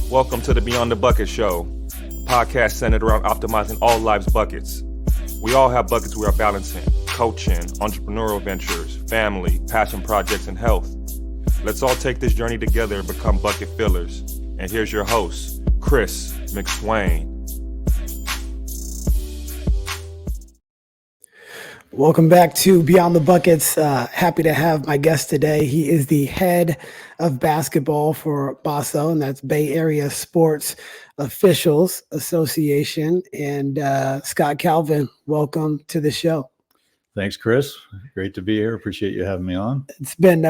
Welcome to the Beyond the Bucket Show, a podcast centered around optimizing all lives' buckets. We all have buckets we are balancing: coaching, entrepreneurial ventures, family, passion projects, and health. Let's all take this journey together and become bucket fillers. And here's your host, Chris McSwain. Welcome back to Beyond the Buckets. Happy to have my guest today. He is the head of basketball for BASO, and that's Bay Area Sports Officials Association. And Scott Calvin, welcome to the show. Thanks, Chris. Great to be here. Appreciate you having me on. It's been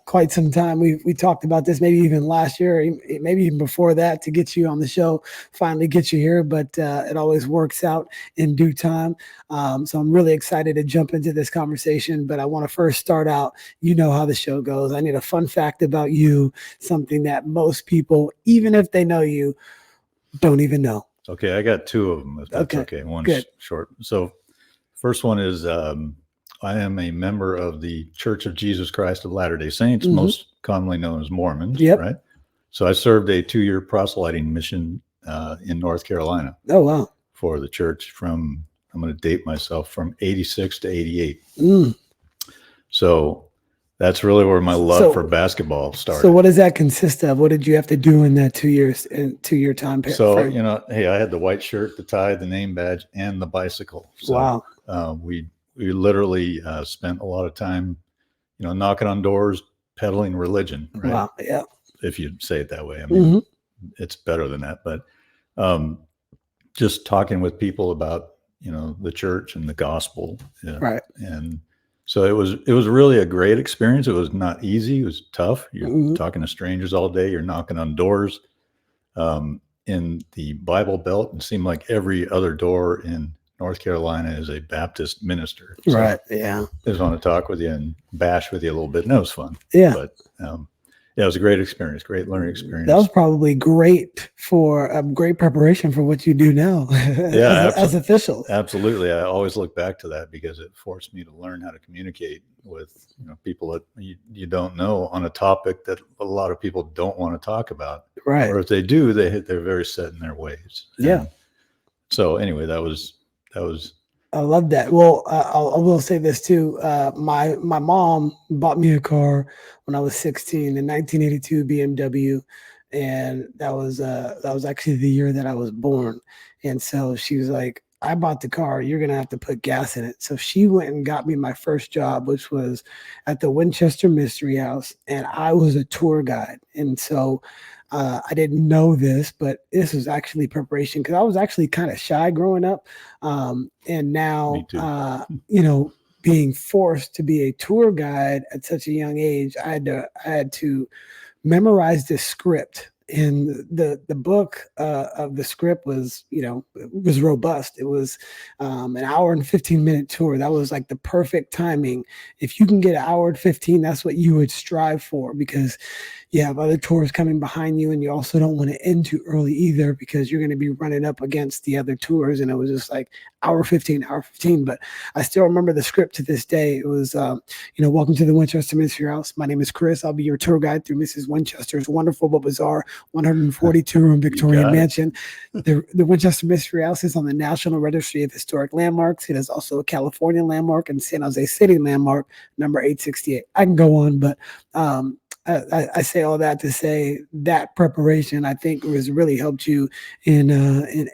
quite some time. We talked about this maybe even last year, maybe even before that, to get you on the show, finally get you here, but it always works out in due time. So I'm really excited to jump into this conversation, but I want to first start out, you know how the show goes. I need a fun fact about you, something that most people, even if they know you, don't even know. Okay, I got two of them, if that's okay. One's good. Short. So first one is I am a member of the Church of Jesus Christ of Latter-day Saints, most commonly known as Mormons, right? So I served a 2-year proselyting mission in North Carolina. Oh, wow. For the church from, I'm going to date myself, from 86 to 88. So that's really where my love for basketball started. So what does that consist of? What did you have to do in that 2 years, in 2-year time period? So, you know, hey, I had the white shirt, the tie, the name badge, and the bicycle. So, wow. We literally spent a lot of time, you know, knocking on doors, peddling religion, right? Wow. Yeah. If you say it that way. I mean, it's better than that, but just talking with people about, you know, the church and the gospel. Right. And so it was really a great experience. It was not easy. It was tough. You're talking to strangers all day. You're knocking on doors in the Bible Belt. It seemed like every other door in North Carolina is a Baptist minister. So right. Yeah. I just want to talk with you and bash with you a little bit. And that was fun. Yeah. But yeah, it was a great experience, great learning experience. That was probably great for a great preparation for what you do now. Yeah, as officials. Absolutely. I always look back to that because it forced me to learn how to communicate with, you know, people that you don't know on a topic that a lot of people don't want to talk about. Right. Or if they do, they're very set in their ways. Yeah. And so anyway, that was. I love that. Well, I will say this too. My mom bought me a car when I was 16, a 1982 BMW, and that was actually the year that I was born. And so she was like, "I bought the car. You're gonna have to put gas in it." So she went and got me my first job, which was at the Winchester Mystery House, and I was a tour guide. And so I didn't know this, but this was actually preparation because I was actually kind of shy growing up. And now, you know, being forced to be a tour guide at such a young age, I had to memorize this script. And the book of the script was, you know, it was robust. It was an hour and 15-minute tour. That was like the perfect timing. If you can get an hour and 15, that's what you would strive for, because you have other tours coming behind you, and you also don't want to end too early either because you're going to be running up against the other tours. And it was just like hour 15. But I still remember the script to this day. It was, you know, welcome to the Winchester Mystery House. My name is Chris. I'll be your tour guide through Mrs. Winchester's wonderful but bizarre 142-room Victorian mansion. The Winchester Mystery House is on the National Registry of Historic Landmarks. It is also a California landmark and San Jose City landmark, number 868. I can go on, but I say all that to say that preparation, I think, has really helped you in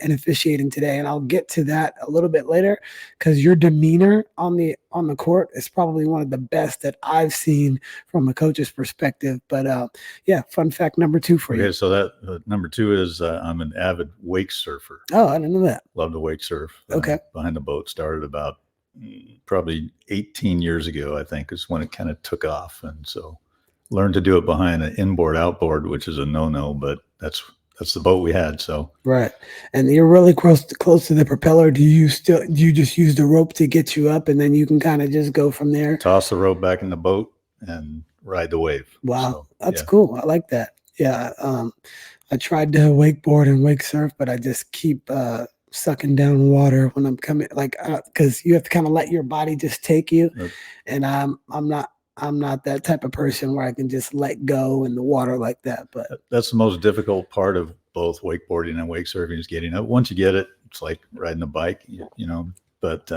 officiating today. And I'll get to that a little bit later, because your demeanor on the court is probably one of the best that I've seen from a coach's perspective. But yeah, fun fact number 2 for you. Okay, so that number 2 is I'm an avid wake surfer. Oh, I didn't know that. Love to wake surf. Okay. Behind the boat. Started about probably 18 years ago, I think, is when it kind of took off. And so learned to do it behind an inboard outboard, which is a no-no, but that's the boat we had. So right. And you're really close to the propeller. Do you just use the rope to get you up, and then you can kind of just go from there? Toss the rope back in the boat and ride the wave. Wow. So, that's cool. I like that. Yeah. I tried to wakeboard and wake surf, but I just keep sucking down water when I'm coming, like, because you have to kind of let your body just take you. Yep. And I'm not that type of person where I can just let go in the water like that. But that's the most difficult part of both wakeboarding and wake surfing is getting up. Once you get it, it's like riding a bike, you know. But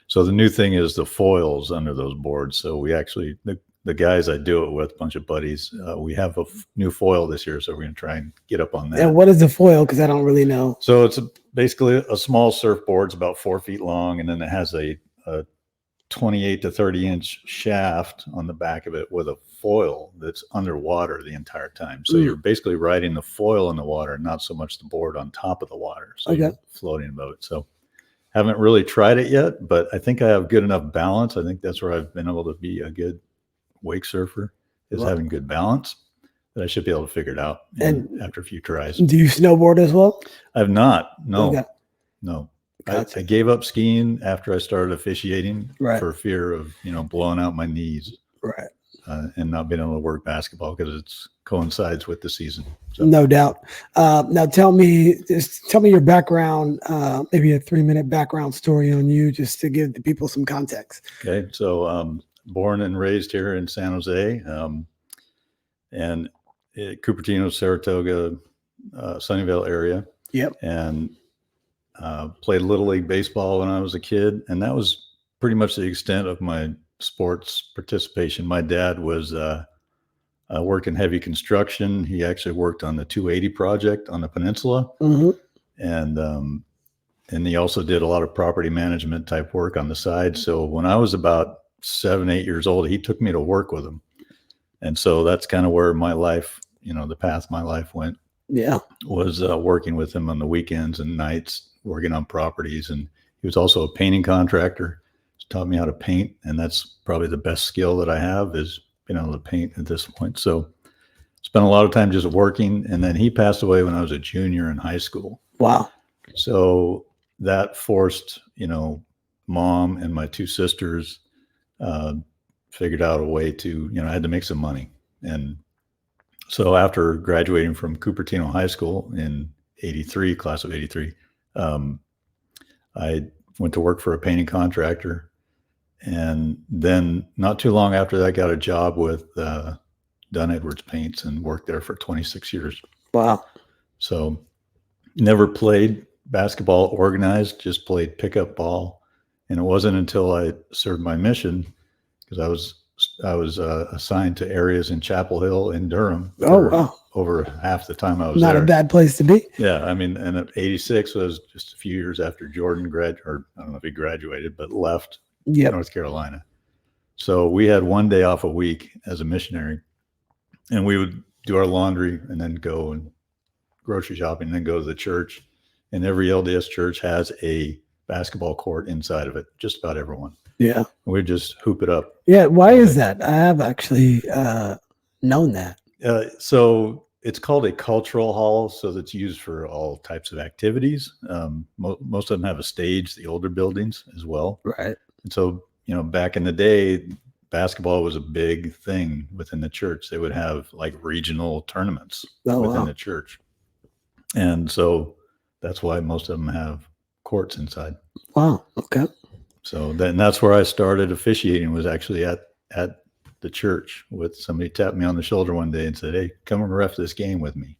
so the new thing is the foils under those boards. So we actually the guys I do it with, a bunch of buddies, we have a new foil this year, so we're going to try and get up on that. And what is the foil? Because I don't really know. So it's basically a small surfboard. It's about 4 feet long, and then it has a 28 to 30 inch shaft on the back of it with a foil that's underwater the entire time. So you're basically riding the foil in the water, not so much the board on top of the water. So you're floating above it. So haven't really tried it yet, but I think I have good enough balance. I think that's where I've been able to be a good wake surfer, is having good balance, that I should be able to figure it out after a few tries. Do you snowboard as well? I've not. No. Okay. No. I gave up skiing after I started officiating for fear of, blowing out my knees. Right. And not being able to work basketball because it coincides with the season. So. No doubt. Now tell me your background, maybe a 3-minute background story on you, just to give the people some context. Okay. So, born and raised here in San Jose, and Cupertino, Saratoga, Sunnyvale area. Yep. And played Little League baseball when I was a kid, and that was pretty much the extent of my sports participation. My dad was worked in heavy construction. He actually worked on the 280 project on the peninsula, and he also did a lot of property management type work on the side. So when I was about 7, 8 years old, he took me to work with him, and so that's kind of where my life, the path my life went. Yeah, was working with him on the weekends and nights, working on properties. And he was also a painting contractor. He taught me how to paint, and that's probably the best skill that I have, is being able to paint at this point. So spent a lot of time just working, and then he passed away when I was a junior in high school. Wow. So that forced, mom and my 2 sisters figured out a way to, I had to make some money. And so after graduating from Cupertino High School in 83, class of 83, I went to work for a painting contractor. And then not too long after that, got a job with Dunn Edwards Paints and worked there for 26 years. Wow. So never played basketball organized, just played pickup ball. And it wasn't until I served my mission, because I was assigned to areas in Chapel Hill in Durham. Oh, wow. Over half the time I was not there. A bad place to be. Yeah. I mean, and 86 was just a few years after Jordan or I don't know if he graduated, but left North Carolina. So we had 1 day off a week as a missionary, and we would do our laundry and then go and grocery shopping and then go to the church. And every LDS church has a basketball court inside of it, just about everyone. Yeah. We just hoop it up. Yeah. Why is that? I have actually known that. So it's called a cultural hall. So that's used for all types of activities. Most of them have a stage, the older buildings as well. Right. And so, back in the day, basketball was a big thing within the church. They would have like regional tournaments within the church. And so that's why most of them have courts inside. Wow. Okay. So that's where I started officiating, was actually at the church. With somebody tapped me on the shoulder one day and said, "Hey, come and ref this game with me."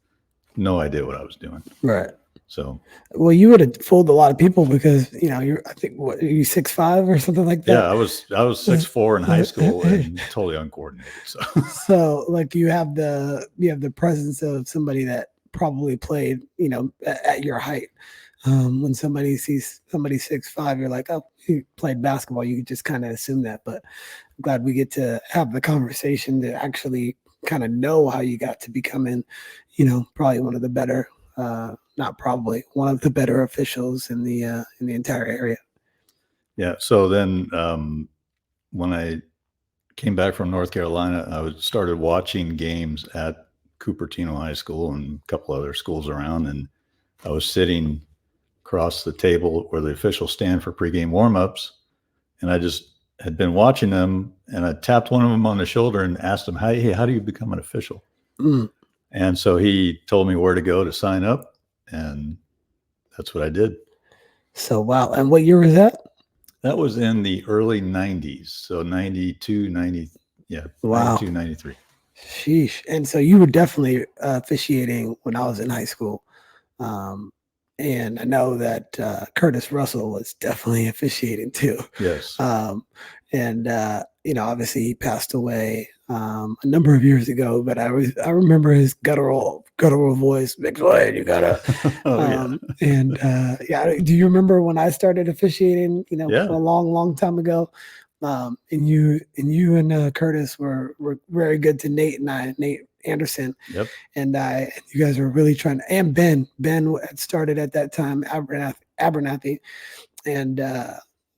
No idea what I was doing. Right. So, well, you would have fooled a lot of people, because I think are you 6'5" or something like that? Yeah, I was 6'4" in high school and totally uncoordinated. So like you have the presence of somebody that probably played, at your height. When somebody sees somebody 6'5", you're like, oh, he played basketball. You could just kind of assume that. But I'm glad we get to have the conversation to actually kind of know how you got to becoming, probably one of the better, not probably, one of the better officials in the entire area. Yeah. So then when I came back from North Carolina, I started watching games at Cupertino High School and a couple other schools around, and I was sitting across the table where the officials stand for pregame warmups, and I just had been watching them, and I tapped one of them on the shoulder and asked him, "Hey, how do you become an official?" And so he told me where to go to sign up, and that's what I did. So, wow. And what year was that? That was in the early 90s. So 92, Yeah. Wow. 92, 93. Sheesh. And so you were definitely officiating when I was in high school. And I know that Curtis Russell was definitely officiating too. Yes. And obviously he passed away a number of years ago, but I remember his guttural voice. McLean, you gotta. And do you remember when I started officiating? Yeah. A long time ago. And you and Curtis were very good to Nate Anderson. Yep. And you guys were really trying to, and Ben had started at that time, Abernathy. And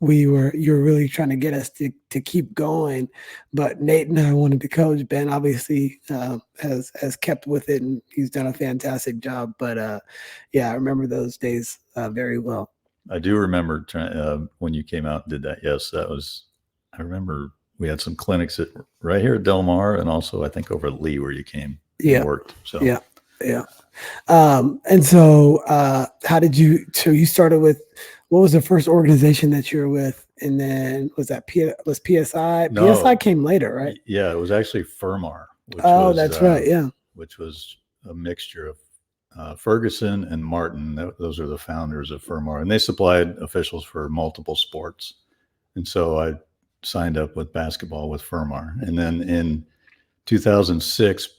you were really trying to get us to keep going. But Nate and I wanted to coach. Ben obviously has kept with it, and he's done a fantastic job. But I remember those days very well. I do remember when you came out and did that. Yes, I remember we had some clinics right here at Del Mar, and also I think over at Lee where you came and worked. So yeah. And so how did you? So you started with, what was the first organization that you were with, and then was PSI? No, PSI came later, right? Yeah, it was actually Fermar. That's right. Yeah, which was a mixture of Ferguson and Martin. Those are the founders of Fermar, and they supplied officials for multiple sports. And so I signed up with basketball with Fermar, and then in 2006,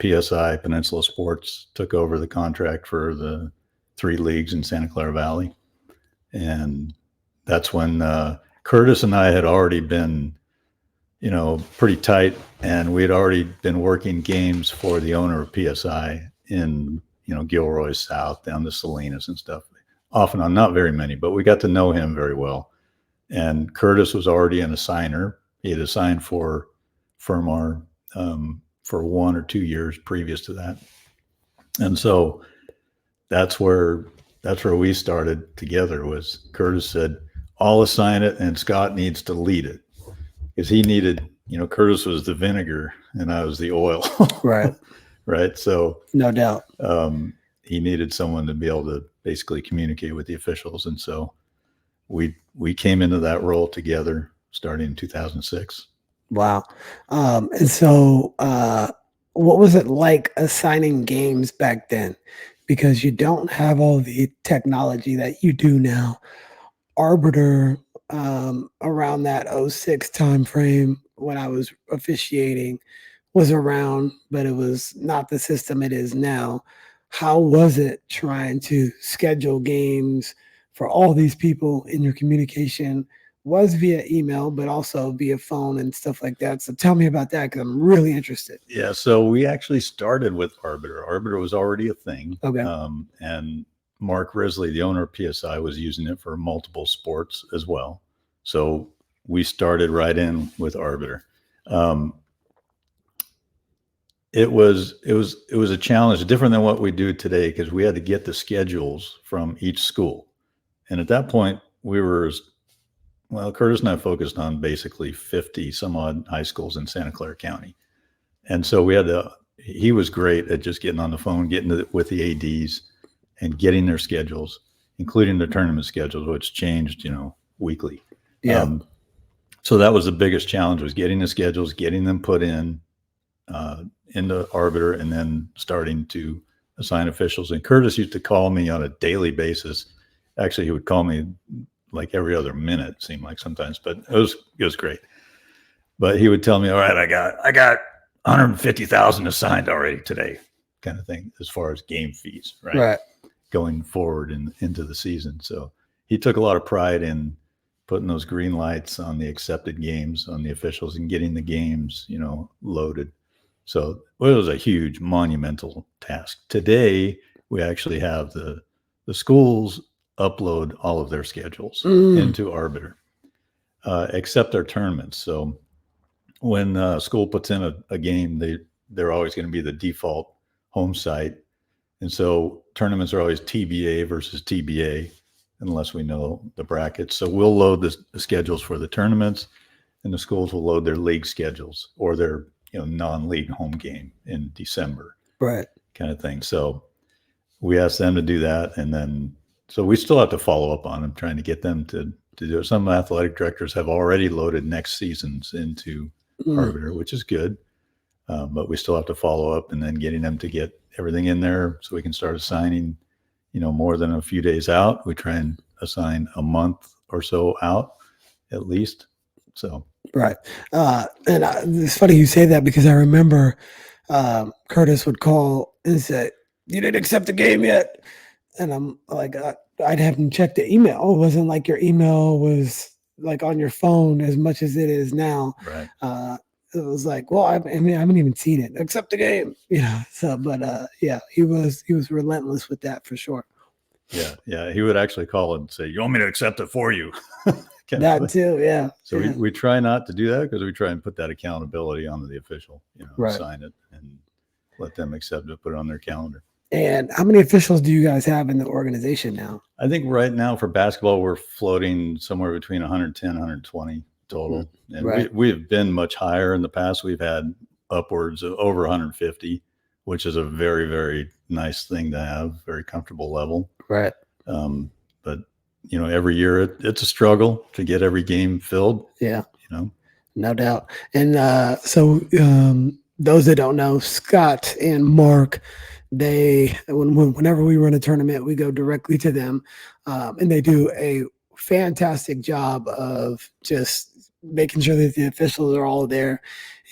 PSI Peninsula Sports took over the contract for the 3 leagues in Santa Clara Valley, and that's when Curtis and I had already been, pretty tight, and we had already been working games for the owner of PSI in Gilroy South down to Salinas and stuff. Off and on, not very many, but we got to know him very well. And Curtis was already an assigner. He had assigned for Fermar for 1 or 2 years previous to that. And so that's where we started together. Was Curtis said, I'll assign it and Scott needs to lead it. Because he needed, Curtis was the vinegar and I was the oil. Right. Right. So no doubt. He needed someone to be able to basically communicate with the officials. And so we came into that role together starting in 2006. Wow. And so what was it like assigning games back then? Because you don't have all the technology that you do now. Arbiter, around that 06 time frame when I was officiating, was around, but it was not the system it is now. How was it trying to schedule games for all these people in your communication? Was via email, but also via phone and stuff like that. So tell me about that, because I'm really interested. Yeah, so we actually started with Arbiter. Arbiter was already a thing. Okay. And Mark Risley, the owner of PSI, was using it for multiple sports as well. So we started right in with Arbiter. It was a challenge, different than what we do today, because we had to get the schedules from each school. And at that point, Curtis and I focused on basically 50 some odd high schools in Santa Clara County. And so he was great at just getting on the phone, getting with the ADs and getting their schedules, including their tournament schedules, which changed, weekly. Yeah. So that was the biggest challenge, was getting the schedules, getting them put into Arbiter, and then starting to assign officials. And Curtis used to call me on a daily basis. Actually, he would call me like every other minute, it seemed like sometimes, but it was great. But he would tell me, all right, I got 150,000 assigned already today, kind of thing, as far as game fees, right? Going forward into the season. So he took a lot of pride in putting those green lights on the accepted games on the officials and getting the games, loaded. So it was a huge monumental task. Today, we actually have the schools upload all of their schedules into Arbiter, except our tournaments. So when a school puts in a game, they're always going to be the default home site. And so tournaments are always TBA versus TBA, unless we know the brackets. So we'll load the schedules for the tournaments, and the schools will load their league schedules or their non-league home game in December, right? Kind of thing. So we ask them to do that, and then so we still have to follow up on them, trying to get them to do it. Some athletic directors have already loaded next seasons into Arbiter, which is good. But we still have to follow up and then getting them to get everything in there so we can start assigning, more than a few days out. We try and assign a month or so out at least. So. Right. And it's funny you say that because I remember Curtis would call and say, "You didn't accept the game yet." And I'm like, I'd have him check the email. Oh, it wasn't like your email was like on your phone as much as it is now. Right. It was like, well, I haven't even seen it. Accept the game. So, but yeah, he was relentless with that for sure. Yeah. He would actually call and say, "You want me to accept it for you?" That too, yeah. So we try not to do that because we try and put that accountability onto the official, right. Sign it and let them accept it, put it on their calendar. And how many officials do you guys have in the organization now? I think right now for basketball, we're floating somewhere between 110, 120 total. Mm-hmm. And right. we have been much higher in the past. We've had upwards of over 150, which is a very, very nice thing to have, very comfortable level. Right. But every year it's a struggle to get every game filled. Yeah. No doubt. And so those that don't know, Scott and Mark, whenever we run a tournament, we go directly to them, and they do a fantastic job of just making sure that the officials are all there.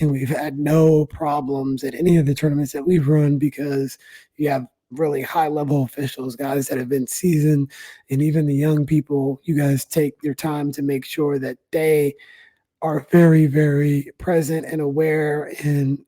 And we've had no problems at any of the tournaments that we've run because you have really high level officials, guys that have been seasoned, and even the young people, you guys take your time to make sure that they are very, very present and aware and,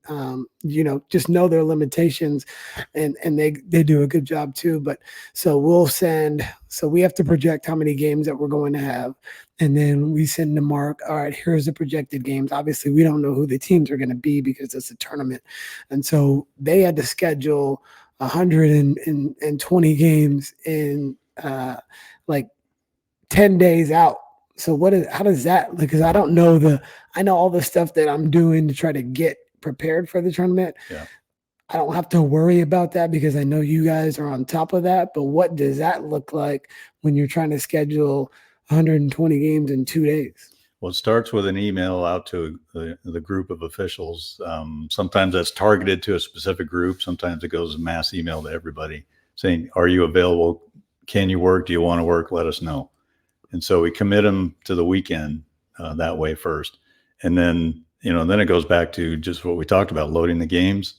just know their limitations, and they do a good job too. But so we have to project how many games that we're going to have. And then we send to Mark, all right, here's the projected games. Obviously we don't know who the teams are going to be because it's a tournament. And so they had to schedule 120 games in like 10 days out. So how does that, because I don't know I know all the stuff that I'm doing to try to get prepared for the tournament. Yeah. I don't have to worry about that because I know you guys are on top of that. But what does that look like when you're trying to schedule 120 games in 2 days? Well, it starts with an email out to the group of officials. Sometimes that's targeted to a specific group. Sometimes it goes a mass email to everybody saying, "Are you available? Can you work? Do you want to work? Let us know." And so we commit them to the weekend that way first. And then, then it goes back to just what we talked about, loading the games.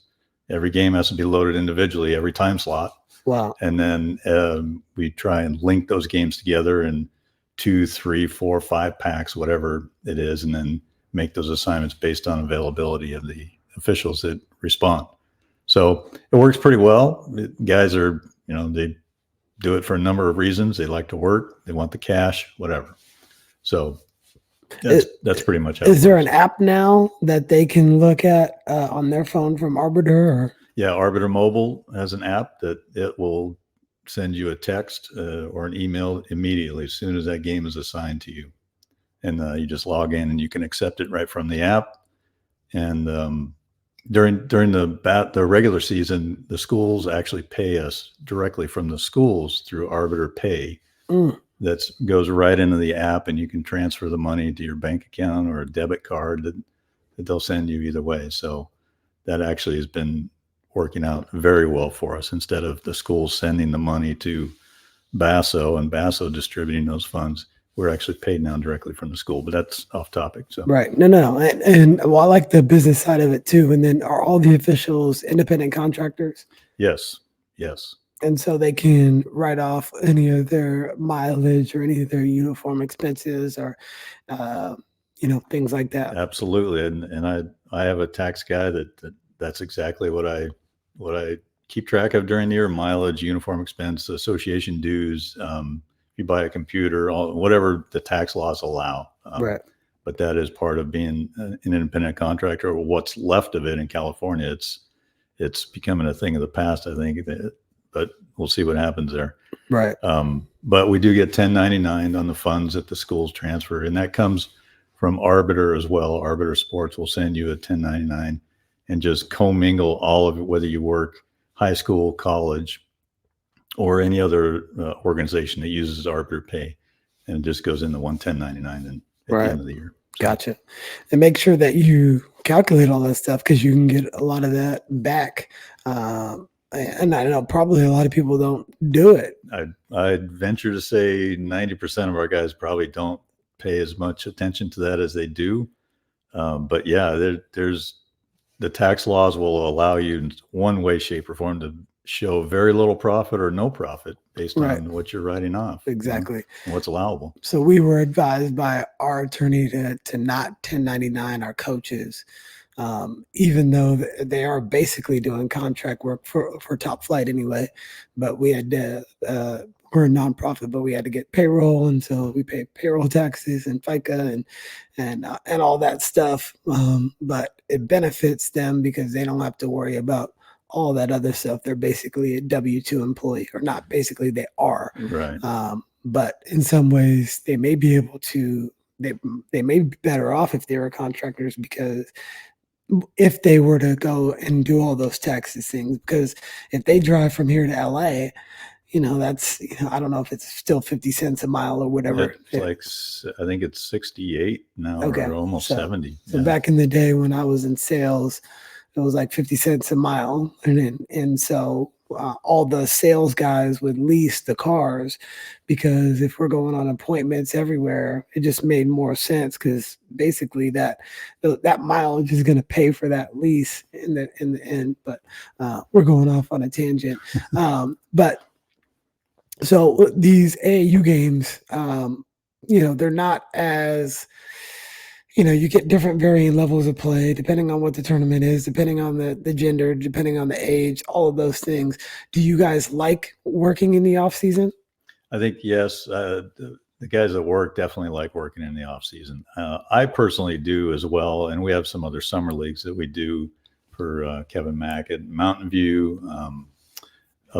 Every game has to be loaded individually, every time slot. Wow. And then we try and link those games together in 2, 3, 4, 5 packs, whatever it is, and then make those assignments based on availability of the officials that respond. So it works pretty well. Guys are, they do it for a number of reasons. They like to work, they want the cash, whatever. So that's pretty much how Is there an app now that they can look at on their phone from Arbiter? Or? Yeah, Arbiter Mobile has an app that it will send you a text or an email immediately as soon as that game is assigned to you. And you just log in and you can accept it right from the app. And during the regular season, the schools actually pay us directly from the schools through Arbiter Pay. That goes right into the app, and you can transfer the money to your bank account or a debit card that they'll send you either way. So that actually has been working out very well for us. Instead of the schools sending the money to BASO and BASO distributing those funds, we're actually paid now directly from the school, but that's off topic. So right. No. And well, I like the business side of it too. And then are all the officials independent contractors? Yes. And so they can write off any of their mileage or any of their uniform expenses or, things like that. Absolutely. And I have a tax guy that's exactly what I keep track of during the year: mileage, uniform expense, association dues, you buy a computer, whatever the tax laws allow. Right. But that is part of being an independent contractor. What's left of it in California, it's becoming a thing of the past, I think. But we'll see what happens there. Right. But we do get 1099 on the funds that the schools transfer, and that comes from Arbiter as well. Arbiter Sports will send you a 1099 and just commingle all of it, whether you work high school, college, or any other organization that uses Arbiter Pay, and it just goes into one 1099 and at the end of the year. So. Gotcha. And make sure that calculate all that stuff because you can get a lot of that back. And I know probably a lot of people don't do it. I'd venture to say 90% of our guys probably don't pay as much attention to that as they do. But yeah, there's the tax laws will allow you in one way, shape, or form to show very little profit or no profit based on what you're writing off. Exactly. And what's allowable. So we were advised by our attorney to not 1099 our coaches, even though they are basically doing contract work for Top Flight anyway. But we had to, we're a nonprofit, but we had to get payroll, and so we pay payroll taxes and FICA and all that stuff. But it benefits them because they don't have to worry about all that other stuff. They're basically a W-2 employee, or not basically, they are. Right. But in some ways, they may be able to. They may be better off if they were contractors, because if they were to go and do all those taxes things, because if they drive from here to LA, that's, I don't know if it's still 50 cents a mile or whatever. It's I think it's 68 now, or almost 70. So back in the day when I was in sales, it was like 50 cents a mile. And so all the sales guys would lease the cars, because if we're going on appointments everywhere, it just made more sense, because basically that mileage is going to pay for that lease in the end. But we're going off on a tangent. But so these AAU games, they're not as, you get different varying levels of play depending on what the tournament is, depending on the gender, depending on the age, all of those things. Do you guys like working in the off season? I think yes. The guys at work definitely like working in the off season. I personally do as well, and we have some other summer leagues that we do for Kevin Mack at Mountain View.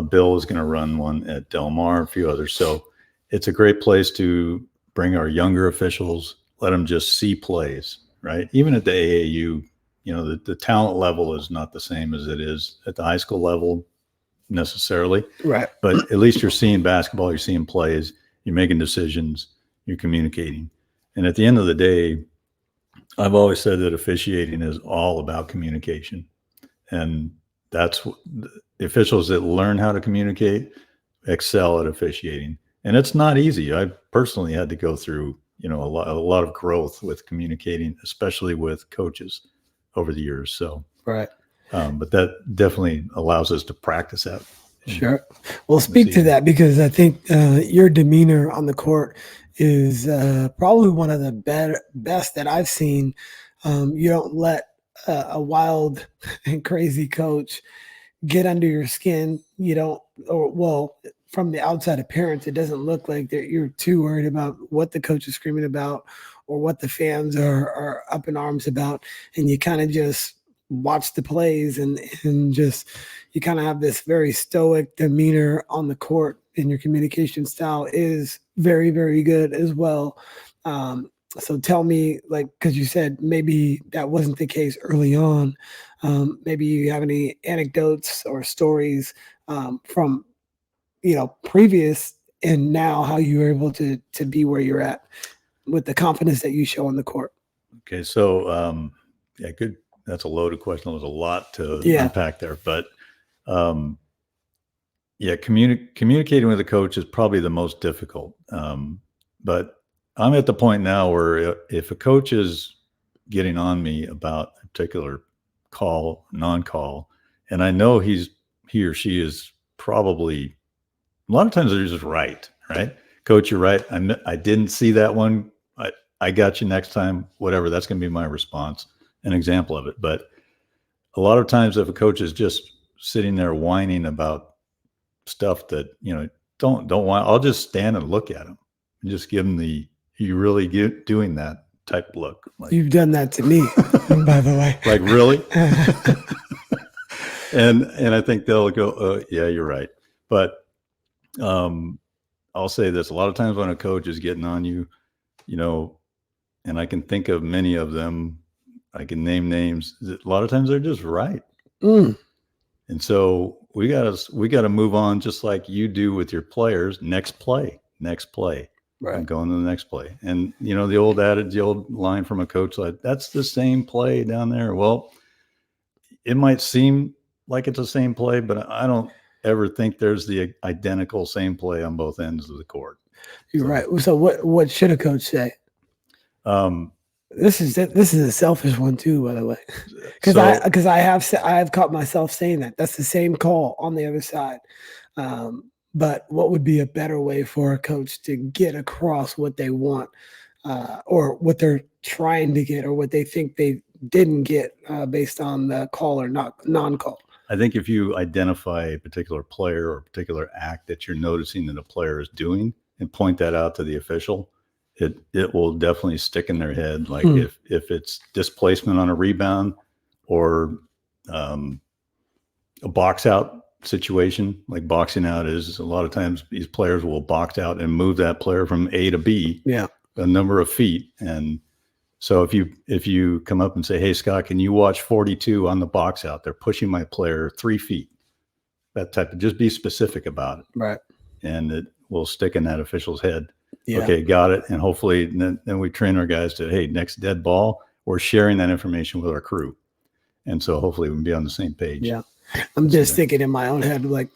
Bill is going to run one at Del Mar, a few others. So it's a great place to bring our younger officials, let them just see plays, right? Even at the AAU, the talent level is not the same as it is at the high school level necessarily. Right. But at least you're seeing basketball, you're seeing plays, you're making decisions, you're communicating. And at the end of the day, I've always said that officiating is all about communication. And that's the officials that learn how to communicate excel at officiating. And it's not easy. I personally had to go through, a lot of growth with communicating, especially with coaches over the years. So, right. But that definitely allows us to practice that. Sure. Well, speak to that, because I think your demeanor on the court is probably one of the best that I've seen. You don't let a wild and crazy coach get under your skin. You don't, from the outside appearance, it doesn't look like that you're too worried about what the coach is screaming about or what the fans are up in arms about. And you kind of just watch the plays and just, you kind of have this very stoic demeanor on the court, and your communication style is very, very good as well. So tell me, because you said maybe that wasn't the case early on. Maybe you have any anecdotes or stories from, previous and now, how you were able to be where you're at with the confidence that you show on the court. Okay. So, good. That's a loaded question. There's a lot to unpack there, but communicating with a coach is probably the most difficult. But I'm at the point now where if a coach is getting on me about a particular call, non-call, and I know he or she is probably, a lot of times they're just right? Coach, you're right. I didn't see that one. I got you next time, whatever. That's going to be my response, an example of it. But a lot of times if a coach is just sitting there whining about stuff that, don't whine, I'll just stand and look at him and just give him you really doing that type look. You've done that to me, by the way. Like, really? and I think they'll go, yeah, you're right. But I'll say this, a lot of times when a coach is getting on you, and I can think of many of them, I can name names, a lot of times they're just right. And so we got to move on, just like you do with your players. Next play. I'm going to the next play. And, you know, the old adage, the old line from a coach, like, that's the same play down there. Well, it might seem like it's the same play, but I don't ever think there's the identical same play on both ends of the court. You're right. So what should a coach say? This is a selfish one too, by the way, because I have caught myself saying that's the same call on the other side. But what would be a better way for a coach to get across what they want, or what they're trying to get, or what they think they didn't get based on the call or non-call? I think if you identify a particular player or a particular act that you're noticing that a player is doing and point that out to the official, it will definitely stick in their head. Like if it's displacement on a rebound or a box out situation, like boxing out is a lot of times these players will box out and move that player from A to B a number of feet. And so if you come up and say, hey, Scott, can you watch 42 on the box out? They're pushing my player 3 feet. That type of, just be specific about it. Right. And it will stick in that official's head. Yeah. Okay, got it. And hopefully then we train our guys to, hey, next dead ball, we're sharing that information with our crew. And so hopefully we can be on the same page. Yeah. I'm just thinking in my own head, like,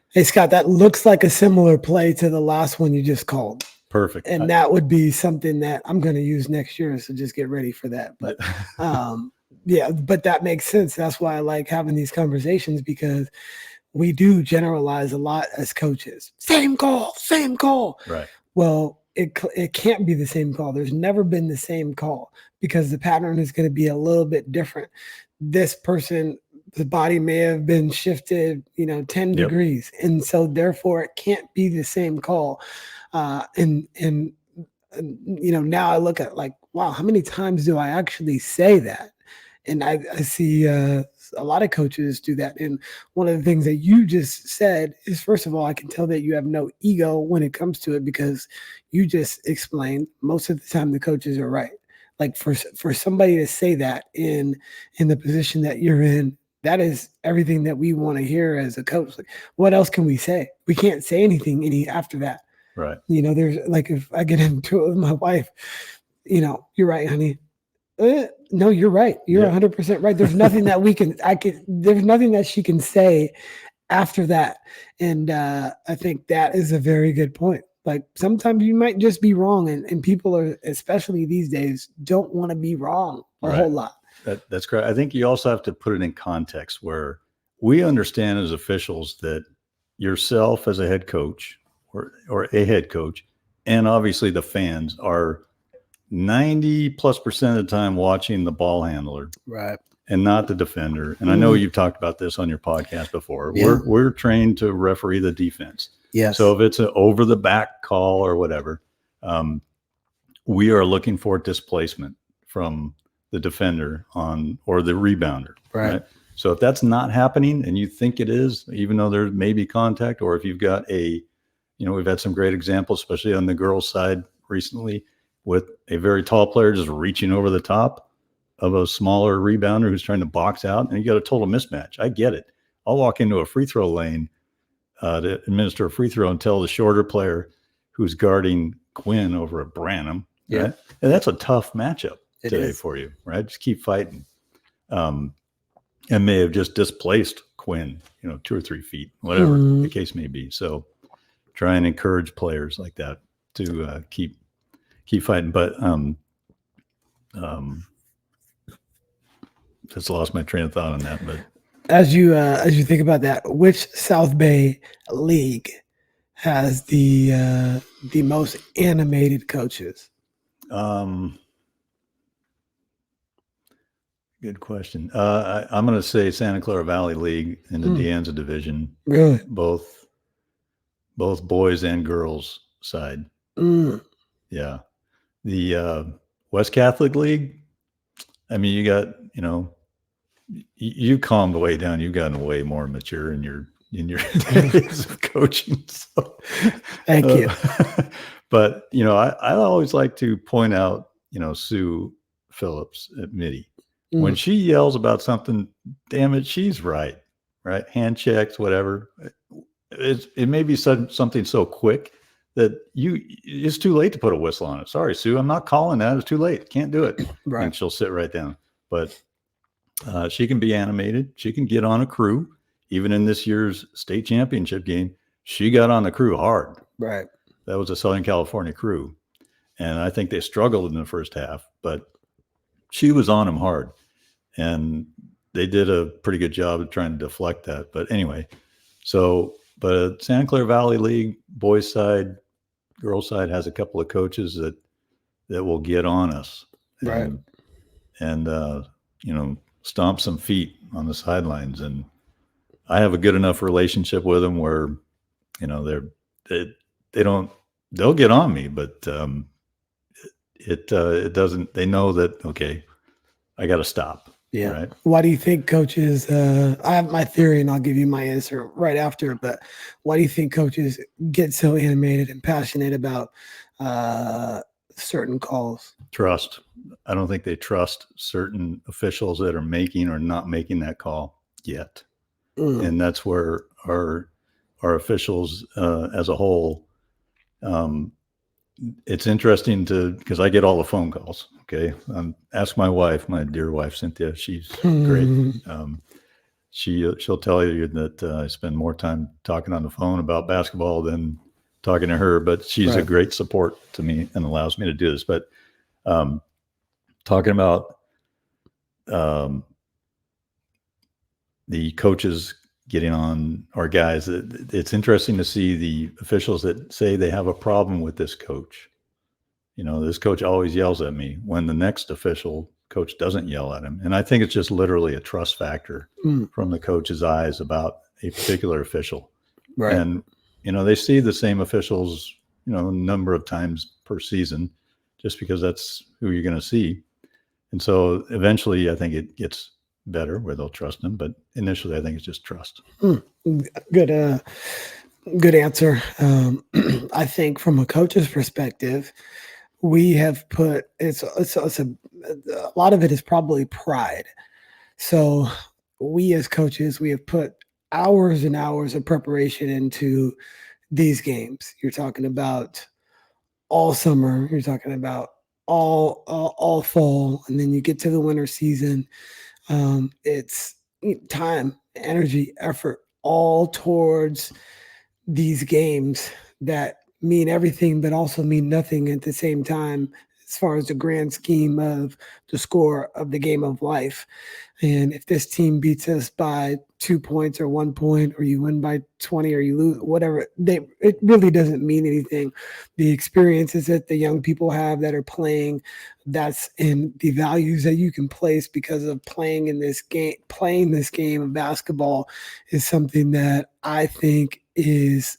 hey, Scott, that looks like a similar play to the last one you just called. Perfect. And that would be something that I'm going to use next year. So just get ready for that. But yeah, but that makes sense. That's why I like having these conversations, because we do generalize a lot as coaches. Same call. Right. Well, it can't be the same call. There's never been the same call, because the pattern is going to be a little bit different. This person, the body may have been shifted, 10 degrees. And so therefore it can't be the same call. And now I look at like, wow, how many times do I actually say that? And I see a lot of coaches do that. And one of the things that you just said is, first of all, I can tell that you have no ego when it comes to it, because you just explained most of the time the coaches are right. Like for somebody to say that in the position that you're in, that is everything that we want to hear as a coach. Like, what else can we say? We can't say anything after that. Right. There's like, if I get into it with my wife, you're right, honey. No, you're right. You're 100% right. There's nothing that there's nothing that she can say after that. And I think that is a very good point. Like, sometimes you might just be wrong, and people are, especially these days, don't want to be wrong a whole lot. That's correct. I think you also have to put it in context where we understand as officials that yourself as a head coach or a head coach, and obviously the fans are 90+% of the time watching the ball handler, right, and not the defender. And I know you've talked about this on your podcast before. Yeah. We're trained to referee the defense. Yes. So if it's an over the back call or whatever, we are looking for displacement from the defender or the rebounder. Right. So if that's not happening and you think it is, even though there may be contact, or if you've got we've had some great examples, especially on the girls' side recently, with a very tall player just reaching over the top of a smaller rebounder who's trying to box out, and you got a total mismatch. I get it. I'll walk into a free throw lane to administer a free throw and tell the shorter player who's guarding Quinn over at Branham. Yeah. Right? And that's a tough matchup It today is. for you, right? Just keep fighting. And may have just displaced Quinn, 2 or 3 feet, whatever the case may be. So try and encourage players like that to keep fighting. But just lost my train of thought on that. But as you think about that, which South Bay league has the most animated coaches? Good question. I'm going to say Santa Clara Valley League in the De Anza division. Really? Both boys and girls side. Yeah. The West Catholic League, I mean, you got, you calmed way down. You've gotten way more mature in your days of coaching. So, Thank you. But, I always like to point out, Sue Phillips at Midi. When she yells about something, damn it, she's right? Hand checks, whatever. It may be something so quick that it's too late to put a whistle on it. Sorry, Sue, I'm not calling that. It's too late. Can't do it. Right. And she'll sit right down. But she can be animated. She can get on a crew. Even in this year's state championship game, she got on the crew hard. Right. That was a Southern California crew. And I think they struggled in the first half, but she was on them hard. And they did a pretty good job of trying to deflect that. But anyway, but Santa Clara Valley League, boys side, girls side has a couple of coaches that will get on us. Right. And stomp some feet on the sidelines. And I have a good enough relationship with them where, they'll get on me, but it doesn't, they know that, okay, I got to stop. Yeah. Right. Why do you think coaches, I have my theory and I'll give you my answer right after, but why do you think coaches get so animated and passionate about certain calls? Trust. I don't think they trust certain officials that are making or not making that call yet. And that's where our officials as a whole, it's interesting because I get all the phone calls. Okay. Ask my wife, my dear wife, Cynthia. She's great. She'll tell you that I spend more time talking on the phone about basketball than talking to her, but she's a great support to me and allows me to do this. But talking about the coaches getting on our guys, it's interesting to see the officials that say they have a problem with this coach. This coach always yells at me when the next official coach doesn't yell at him. And I think it's just literally a trust factor from the coach's eyes about a particular official. Right. And, they see the same officials, a number of times per season, just because that's who you're going to see. And so eventually I think it gets better where they'll trust them. But initially I think it's just trust. Good answer. I think from a coach's perspective, we have put a lot of it is probably pride. So we as coaches, we have put hours and hours of preparation into these games. You're talking about all summer. You're talking about all fall, and then you get to the winter season. It's time, energy, effort, all towards these games that mean everything, but also mean nothing at the same time, as far as the grand scheme of the score of the game of life. And if this team beats us by 2 points or 1 point, or you win by 20 or you lose, whatever, it really doesn't mean anything. The experiences that the young people have that are playing, that's in the values that you can place because of playing this game of basketball is something that I think is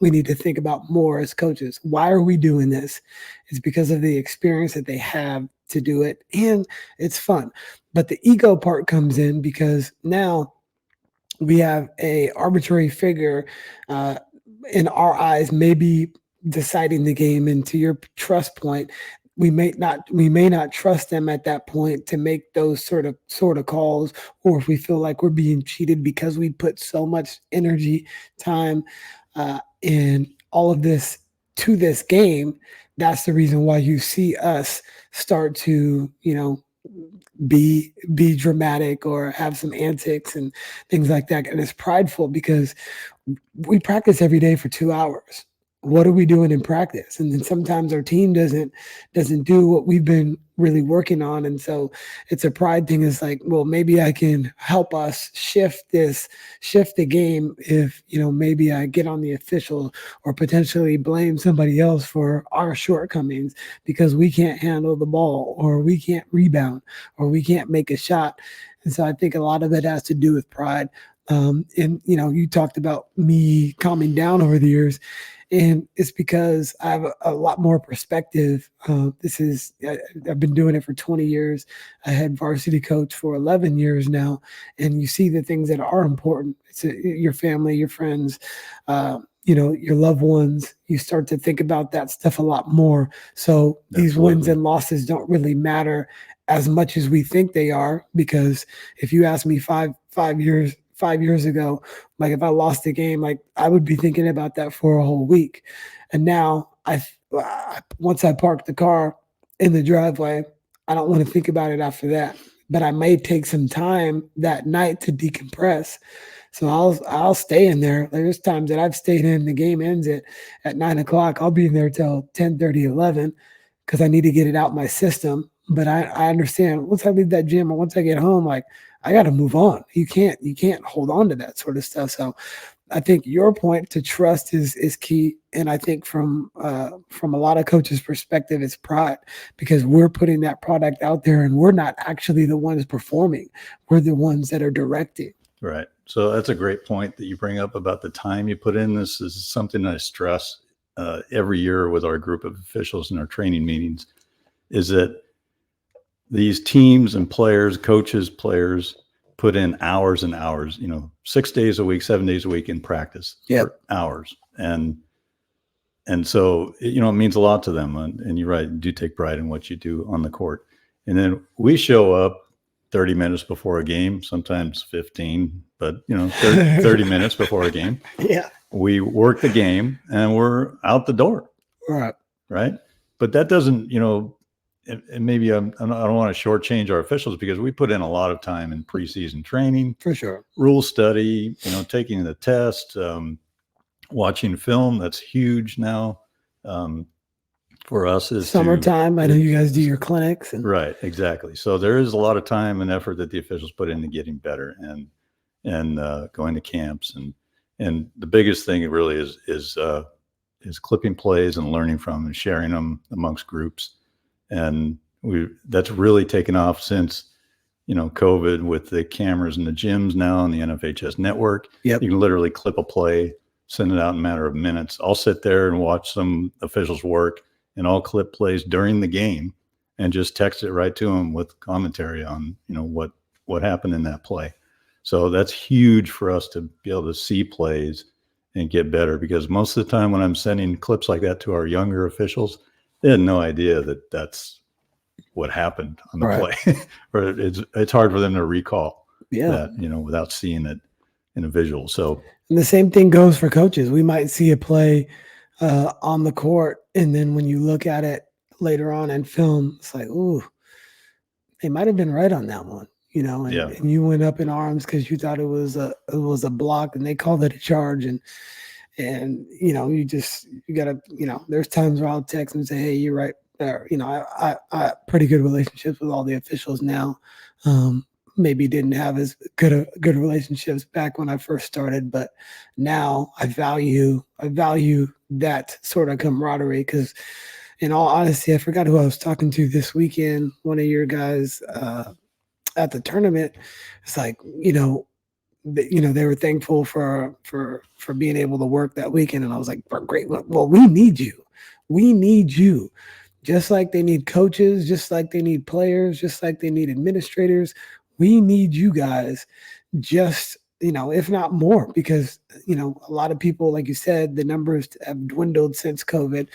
we need to think about more as coaches. Why are we doing this? It's because of the experience that they have to do it, and it's fun. But the ego part comes in because now we have a arbitrary figure in our eyes, maybe deciding the game. And to your trust point, we may not trust them at that point to make those sort of calls, or if we feel like we're being cheated because we put so much energy, time, and all of this to this game. That's the reason why you see us start to, be dramatic or have some antics and things like that. And it's prideful because we practice every day for 2 hours. What are we doing in practice? And then sometimes our team doesn't do what we've been really working on. And so it's a pride thing. It's like, well, maybe I can help us shift the game if, maybe I get on the official or potentially blame somebody else for our shortcomings because we can't handle the ball or we can't rebound or we can't make a shot. And so I think a lot of it has to do with pride. And, you talked about me calming down over the years. And it's because I have a lot more perspective. I've been doing it for 20 years. I had varsity coach for 11 years now. And you see the things that are important. It's your family, your friends, your loved ones. You start to think about that stuff a lot more. So these wins and losses don't really matter as much as we think they are. Because if you ask me 5 5 years ago, like if I lost a game, like I would be thinking about that for a whole week. And now once I park the car in the driveway, I don't want to think about it after that. But I may take some time that night to decompress. So I'll stay in there. There's times that I've stayed in. The game ends at 9:00. I'll be in there till 10:30, 11, because I need to get it out my system. But I understand once I leave that gym or once I get home, like I got to move on. You can't hold on to that sort of stuff. So I think your point to trust is key. And I think from a lot of coaches' perspective, it's pride, because we're putting that product out there and we're not actually the ones performing. We're the ones that are directing. Right. So that's a great point that you bring up about the time you put in. This is something I stress every year with our group of officials in our training meetings, is that these teams and players, coaches, players put in hours and hours, 6 days a week, 7 days a week in practice for hours. And so, it means a lot to them. And you're right, you do take pride in what you do on the court. And then we show up 30 minutes before a game, sometimes 15, but 30 minutes before a game. Yeah. We work the game and we're out the door. Right. But that doesn't, and maybe I don't want to shortchange our officials, because we put in a lot of time in preseason training. For sure. Rule study, taking the test, watching film. That's huge now. For us is summertime. I know you guys do your clinics. Right, exactly. So there is a lot of time and effort that the officials put into getting better and going to camps, and the biggest thing it really is clipping plays and learning from and sharing them amongst groups, and that's really taken off since COVID, with the cameras in the gyms now and the NFHS network. Yep. You can literally clip a play, send it out in a matter of minutes. I'll sit there and watch some officials work, and I'll clip plays during the game and just text it right to them with commentary on, what happened in that play. So that's huge for us to be able to see plays and get better, because most of the time when I'm sending clips like that to our younger officials, they had no idea that that's what happened on the play. Or it's hard for them to recall that, without seeing it in a visual. So, and the same thing goes for coaches. We might see a play on the court, and then when you look at it later on in film, it's like, ooh, they might have been right on that one, and you went up in arms because you thought it was a block, and they called it a charge, and you gotta, there's times where I'll text and say, hey, you're right there. I pretty good relationships with all the officials now. Maybe didn't have as good relationships back when I first started, but now I value that sort of camaraderie, because in all honesty, I forgot who I was talking to this weekend. One of your guys at the tournament, it's like, they were thankful for being able to work that weekend. And I was like, great. Well, we need you. We need you. Just like they need coaches, just like they need players, just like they need administrators. We need you guys, just, if not more, because, a lot of people, like you said, the numbers have dwindled since COVID.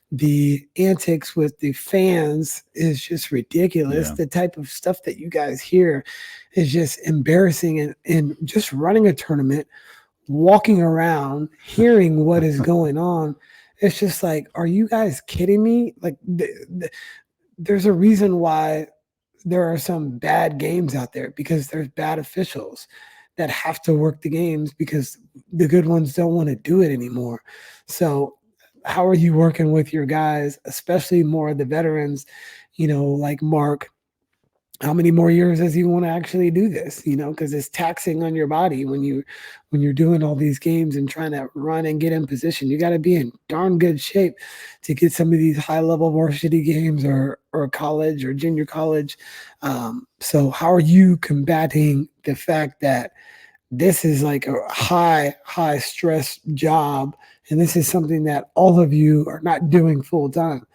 The antics with the fans is just ridiculous. Yeah. The type of stuff that you guys hear is just embarrassing. And just running a tournament, walking around, hearing what is going on, it's just like, are you guys kidding me? Like, there's a reason why there are some bad games out there, because there's bad officials that have to work the games because the good ones don't want to do it anymore. So how are you working with your guys, especially more of the veterans, like Mark? How many more years does he want to actually do this? Because it's taxing on your body when you're doing all these games and trying to run and get in position. You got to be in darn good shape to get some of these high-level varsity games or college or junior college. So how are you combating the fact that this is like a high stress job, and this is something that all of you are not doing full time?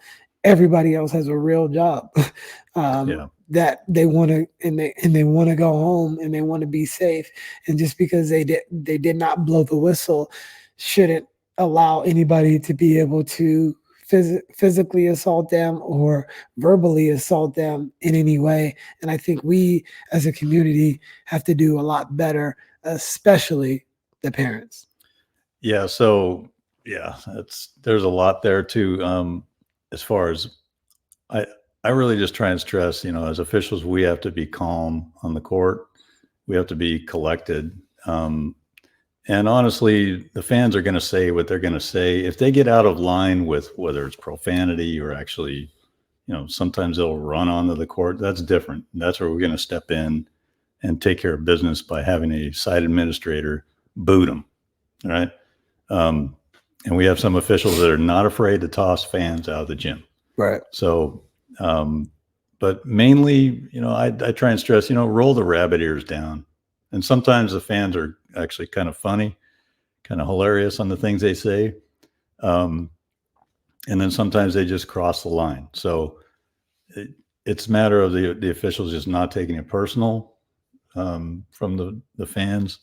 Everybody else has a real job. That they want to, and they want to go home, and they want to be safe. And just because they did not blow the whistle shouldn't allow anybody to be able to physically assault them or verbally assault them in any way. And I think we as a community have to do a lot better especially the parents. Yeah. So there's a lot there too. As far as I really just try and stress, as officials, we have to be calm on the court. We have to be collected. And honestly, the fans are going to say what they're going to say. If they get out of line with whether it's profanity or actually, sometimes they'll run onto the court. That's different. That's where we're going to step in and take care of business by having a site administrator boot them. Right. And we have some officials that are not afraid to toss fans out of the gym. Right. So, but mainly, I try and stress, roll the rabbit ears down. And sometimes the fans are actually kind of funny, kind of hilarious on the things they say. And then sometimes they just cross the line. So it's a matter of the officials just not taking it personal from the fans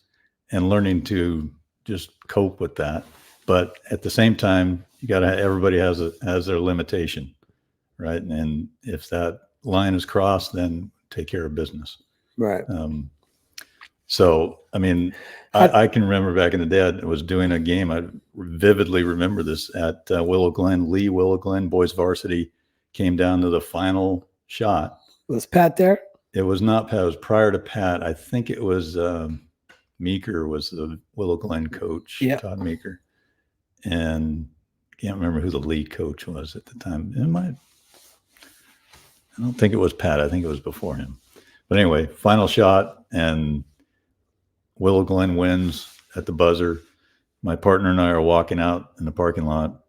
and learning to just cope with that. But at the same time, everybody has their limitation, right? And if that line is crossed, then take care of business. Right. So, I mean, I can remember back in the day, I was doing a game. I vividly remember this at Willow Glen boys varsity came down to the final shot. Was Pat there? It was not Pat. It was prior to Pat. I think it was Meeker was the Willow Glen coach, Todd Meeker. And I can't remember who the lead coach was at the time. I don't think it was Pat. I think it was before him. But anyway, final shot, and Willow Glen wins at the buzzer. My partner and I are walking out in the parking lot,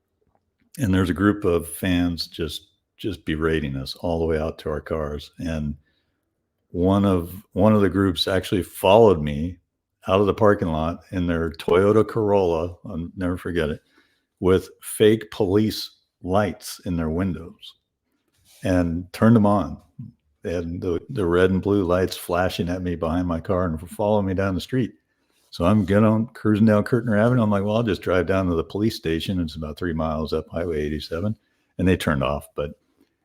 and there's a group of fans just berating us all the way out to our cars. And one of the groups actually followed me out of the parking lot in their Toyota Corolla, I'll never forget it, with fake police lights in their windows and turned them on. They had the red and blue lights flashing at me behind my car and following me down the street. So I'm cruising down Kirtner Avenue. I'm like, well, I'll just drive down to the police station. It's about 3 miles up Highway 87. And they turned off. But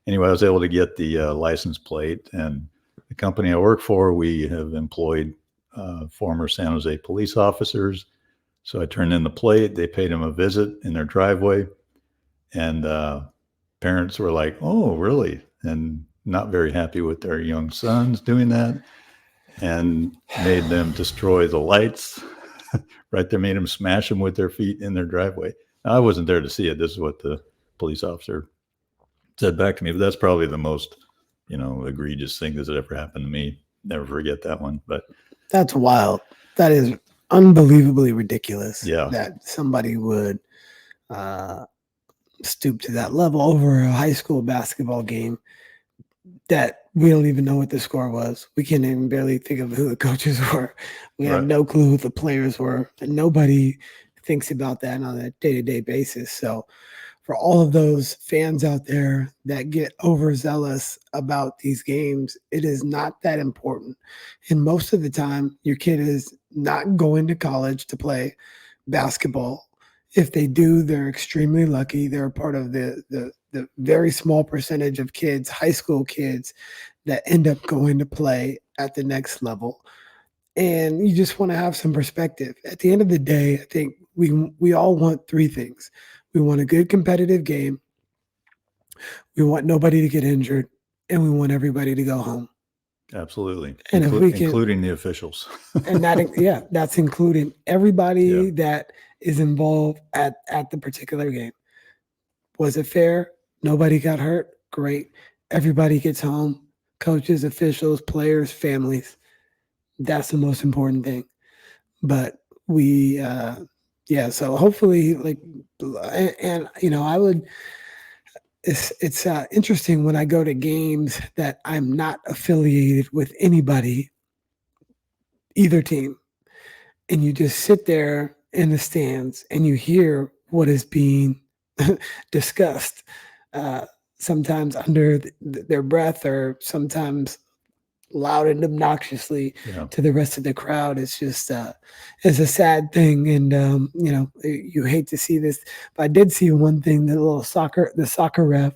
anyway, I was able to get the license plate. And the company I work for, we have employed former San Jose police officers. So I turned in the plate. They paid them a visit in their driveway. And parents were like, oh, really? And not very happy with their young sons doing that, and made them destroy the lights. Right there, made them smash them with their feet in their driveway. Now, I wasn't there to see it. This is what the police officer said back to me, but that's probably the most, egregious thing that's ever happened to me. Never forget that one. But that's wild. That is unbelievably ridiculous. Yeah. That somebody would stoop to that level over a high school basketball game that we don't even know what the score was. We can't even barely think of who the coaches were. We have no clue who the players were, and nobody thinks about that on a day-to-day basis. So for all of those fans out there that get overzealous about these games, it is not that important. And most of the time, your kid is not going to college to play basketball. If they do, they're extremely lucky. They're part of the very small percentage of kids, high school kids, that end up going to play at the next level. And you just want to have some perspective. At the end of the day, I think we all want three things. We want a good competitive game. We want nobody to get injured, and we want everybody to go home. Absolutely. And if we can, including the officials. And that's including everybody that is involved at the particular game. Was it fair? Nobody got hurt? Great. Everybody gets home. Coaches, officials, players, families. That's the most important thing. But so hopefully, I would, it's interesting when I go to games that I'm not affiliated with anybody, either team, and you just sit there in the stands and you hear what is being discussed, sometimes under their breath or sometimes loud and obnoxiously to the rest of the crowd. It's just it's a sad thing, and you hate to see this. But I did see one thing: the soccer ref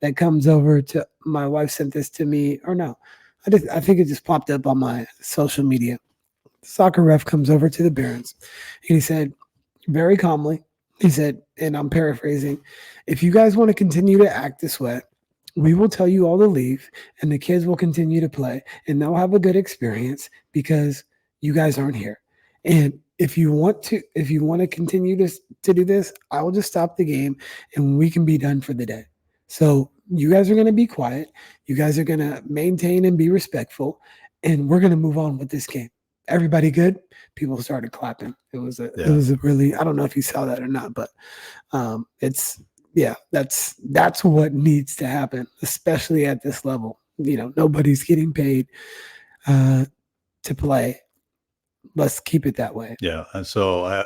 that comes over to my wife sent this to me, or no, I think it just popped up on my social media. The soccer ref comes over to the parents and he said, very calmly, he said, and I'm paraphrasing, if you guys want to continue to act this way, we will tell you all to leave and the kids will continue to play and they'll have a good experience because you guys aren't here. And if you want to continue to do this, I will just stop the game and we can be done for the day. So you guys are going to be quiet. You guys are going to maintain and be respectful and we're going to move on with this game. Everybody good? People started clapping. It was a really, I don't know if you saw that or not, but that's what needs to happen, especially at this level. Nobody's getting paid to play. Let's keep it that way. Yeah. And so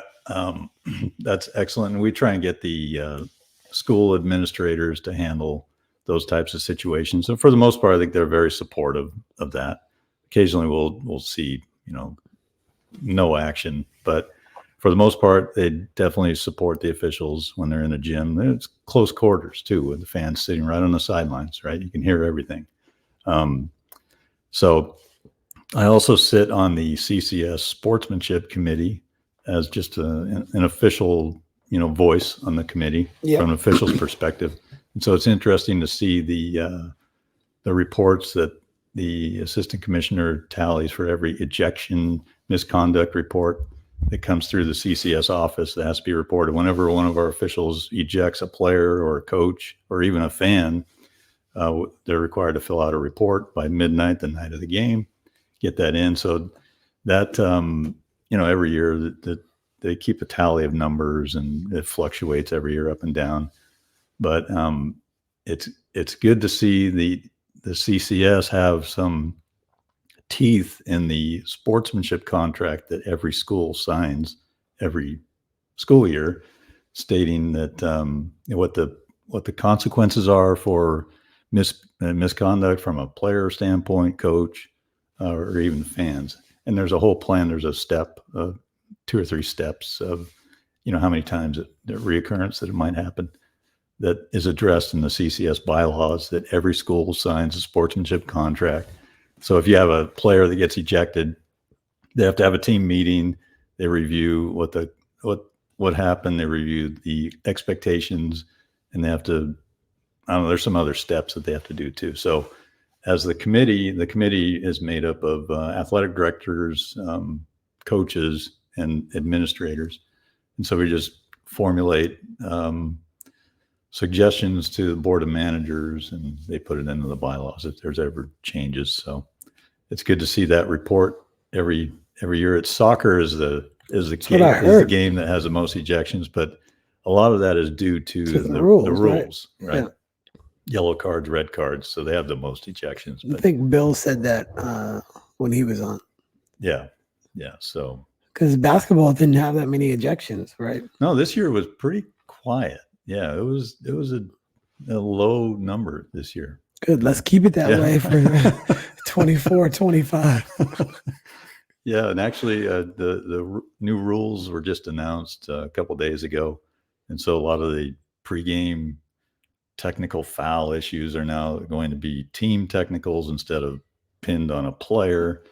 that's excellent. And we try and get the school administrators to handle those types of situations. So for the most part, I think they're very supportive of that. Occasionally we'll see, no action, but for the most part, they definitely support the officials when they're in the gym. It's close quarters too, with the fans sitting right on the sidelines, right? You can hear everything. So I also sit on the CCS sportsmanship committee as just an official, voice on the committee from an official's perspective. And so it's interesting to see the reports that the assistant commissioner tallies for every ejection misconduct report that comes through the CCS office that has to be reported. Whenever one of our officials ejects a player or a coach or even a fan, they're required to fill out a report by midnight, the night of the game, get that in. So that, every year that they keep a tally of numbers and it fluctuates every year up and down. But it's good to see the CCS have some teeth in the sportsmanship contract that every school signs every school year, stating that what the consequences are for misconduct from a player standpoint, coach, or even fans. And there's a whole plan. There's a step, 2 or 3 steps of, how many times the reoccurrence that it might happen, that is addressed in the CCS bylaws, that every school signs a sportsmanship contract. So if you have a player that gets ejected, they have to have a team meeting. They review what happened. They review the expectations, and they have to, there's some other steps that they have to do too. So as the committee is made up of athletic directors, coaches, and administrators. And so we just formulate suggestions to the board of managers, and they put it into the bylaws if there's ever changes. So it's good to see that report every year. It's soccer is the game that has the most ejections, but a lot of that is due to the rules, right? Yeah. Yellow cards, red cards, so they have the most ejections. But I think Bill said that when he was on. Yeah. So because basketball didn't have that many ejections, right? No, this year was pretty quiet. Yeah, it was a low number this year. Good. Let's keep it that way for 24, 25. Yeah, and actually the new rules were just announced a couple of days ago. And so a lot of the pregame technical foul issues are now going to be team technicals instead of pinned on a player.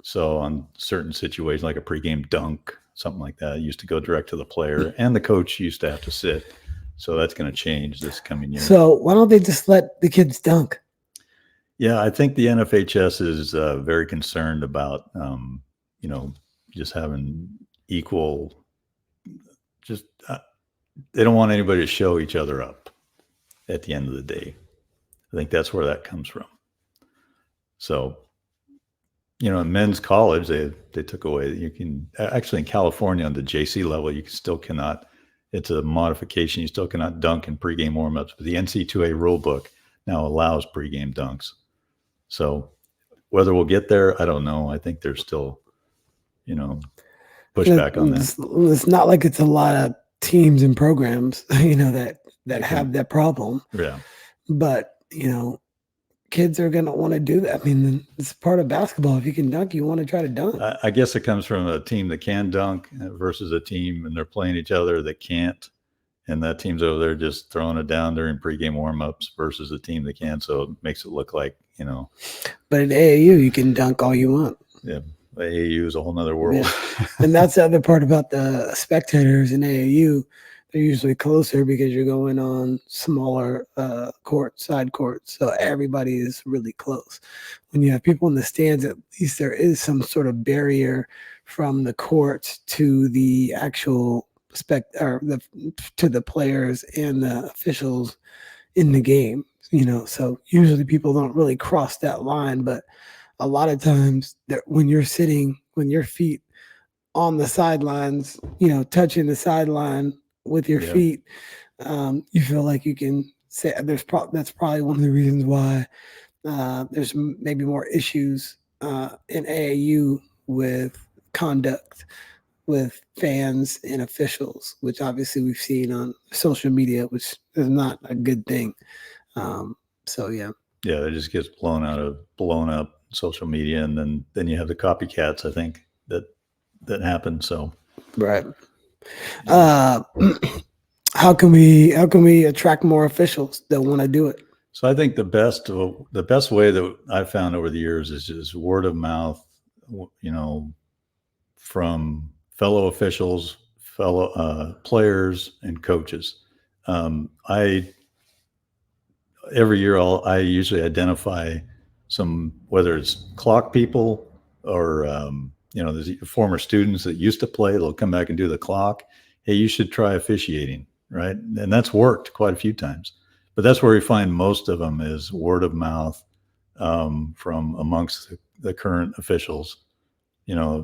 So on certain situations, like a pregame dunk, something like that, it used to go direct to the player, and the coach used to have to sit. So that's going to change this coming year. So why don't they just let the kids dunk? Yeah, I think the NFHS is very concerned about, just having equal, they don't want anybody to show each other up at the end of the day. I think that's where that comes from. So, in men's college, they took away, you can, actually in California on the JC level, you still cannot, it's a modification, you still cannot dunk in pregame warmups, but the NC2A rule book now allows pregame dunks. So whether we'll get there, I don't know. I think there's still, pushback on that. It's not like it's a lot of teams and programs, that have that problem. Yeah. But, kids are going to want to do that. I mean, it's part of basketball. If you can dunk, you want to try to dunk. I guess it comes from a team that can dunk versus a team, and they're playing each other that can't. And that team's over there just throwing it down during pregame warmups versus a team that can. So it makes it look like, But at AAU, you can dunk all you want. Yeah. AAU is a whole nother world. Yeah. And that's the other part about the spectators in AAU. They're usually closer because you're going on smaller side courts. So everybody is really close. When you have people in the stands, at least there is some sort of barrier from the courts to the actual to the players and the officials in the game. So usually people don't really cross that line, but a lot of times when you're sitting, when your feet on the sidelines, touching the sideline with your feet, you feel like you can say that's probably one of the reasons why there's maybe more issues in AAU with conduct with fans and officials, which obviously we've seen on social media, which is not a good thing. Yeah, it just gets blown up social media, and then you have the copycats, I think, that happen. So right. How can we attract more officials that want to do it? So I think the best way that I've found over the years is just word of mouth, from fellow officials, fellow players, and coaches. Every year I usually identify some, whether it's clock people or there's former students that used to play, they'll come back and do the clock. Hey, you should try officiating, right? And that's worked quite a few times. But that's where we find most of them is word of mouth from amongst the current officials,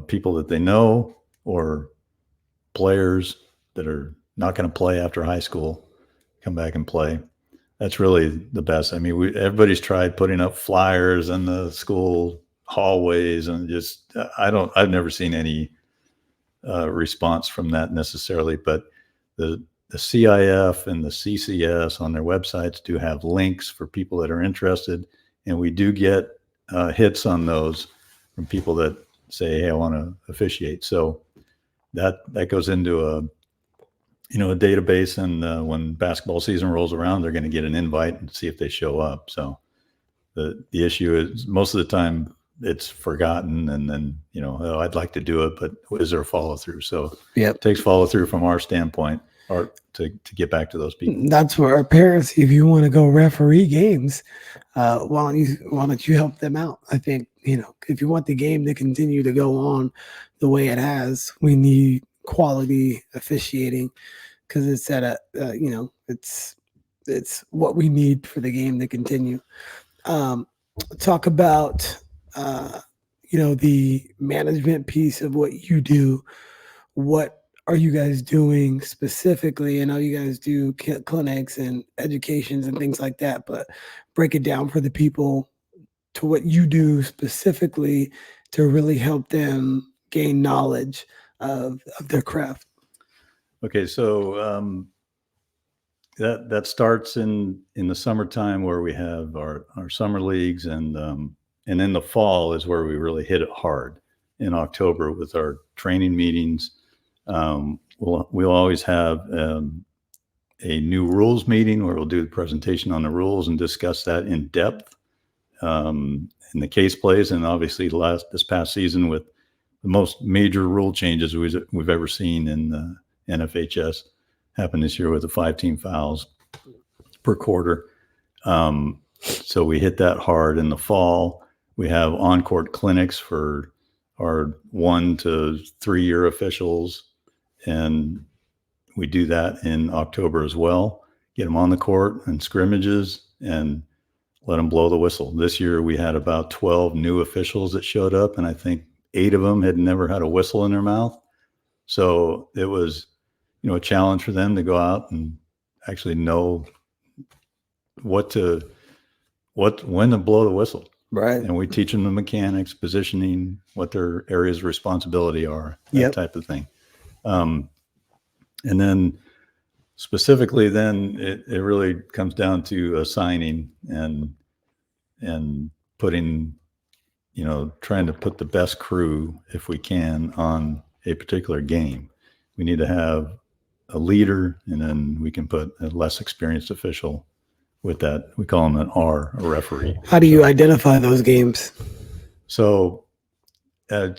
people that they know or players that are not going to play after high school come back and play. That's really the best. I mean, everybody's tried putting up flyers in the school hallways, and just I've never seen any response from that necessarily. But the CIF and the CCS on their websites do have links for people that are interested, and we do get hits on those from people that say, "Hey, I want to officiate." So that goes into a database, and when basketball season rolls around, they're going to get an invite and see if they show up. So the issue is most of the time it's forgotten, and then I'd like to do it, but is there a follow through? So it takes follow through from our standpoint, or to get back to those people. That's where our parents, if you want to go referee games, why don't you help them out? I think if you want the game to continue to go on the way it has, we need quality officiating, because it's at it's what we need for the game to continue. Talk about the management piece of what you do. What are you guys doing specifically? I know you guys do clinics and educations and things like that, but break it down for the people to what you do specifically to really help them gain knowledge of their craft. Okay, so that starts in the summertime, where we have our summer leagues, and in the fall is where we really hit it hard. In October with our training meetings, we'll always have a new rules meeting where we'll do the presentation on the rules and discuss that in depth in the case plays, and obviously this past season with the most major rule changes we've ever seen in the NFHS happened this year with the 5-team fouls per quarter. So we hit that hard in the fall. We have on-court clinics for our 1 to 3 year officials, and we do that in October as well. Get them on the court and scrimmages and let them blow the whistle. This year we had about 12 new officials that showed up, and I think 8 of them had never had a whistle in their mouth. So it was, a challenge for them to go out and actually know when to blow the whistle. Right. And we teach them the mechanics, positioning, what their areas of responsibility are, that type of thing. And then specifically, then it really comes down to assigning and putting, trying to put the best crew, if we can, on a particular game. We need to have a leader, and then we can put a less experienced official with that. We call them an R, a referee. How do you identify those games? So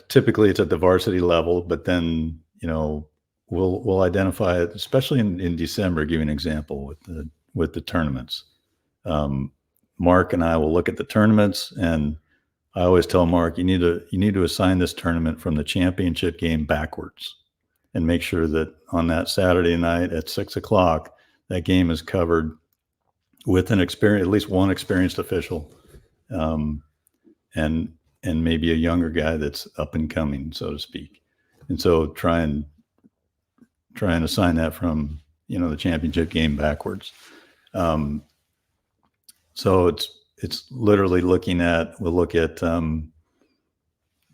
Typically it's at the varsity level, but then, we'll identify it, especially in December. Give you an example with the tournaments. Mark and I will look at the tournaments, and I always tell Mark, you need to assign this tournament from the championship game backwards, and make sure that on that Saturday night at 6:00, that game is covered with at least one experienced official, and maybe a younger guy that's up and coming, so to speak. And so try and assign that from, the championship game backwards. So it's literally we'll look at the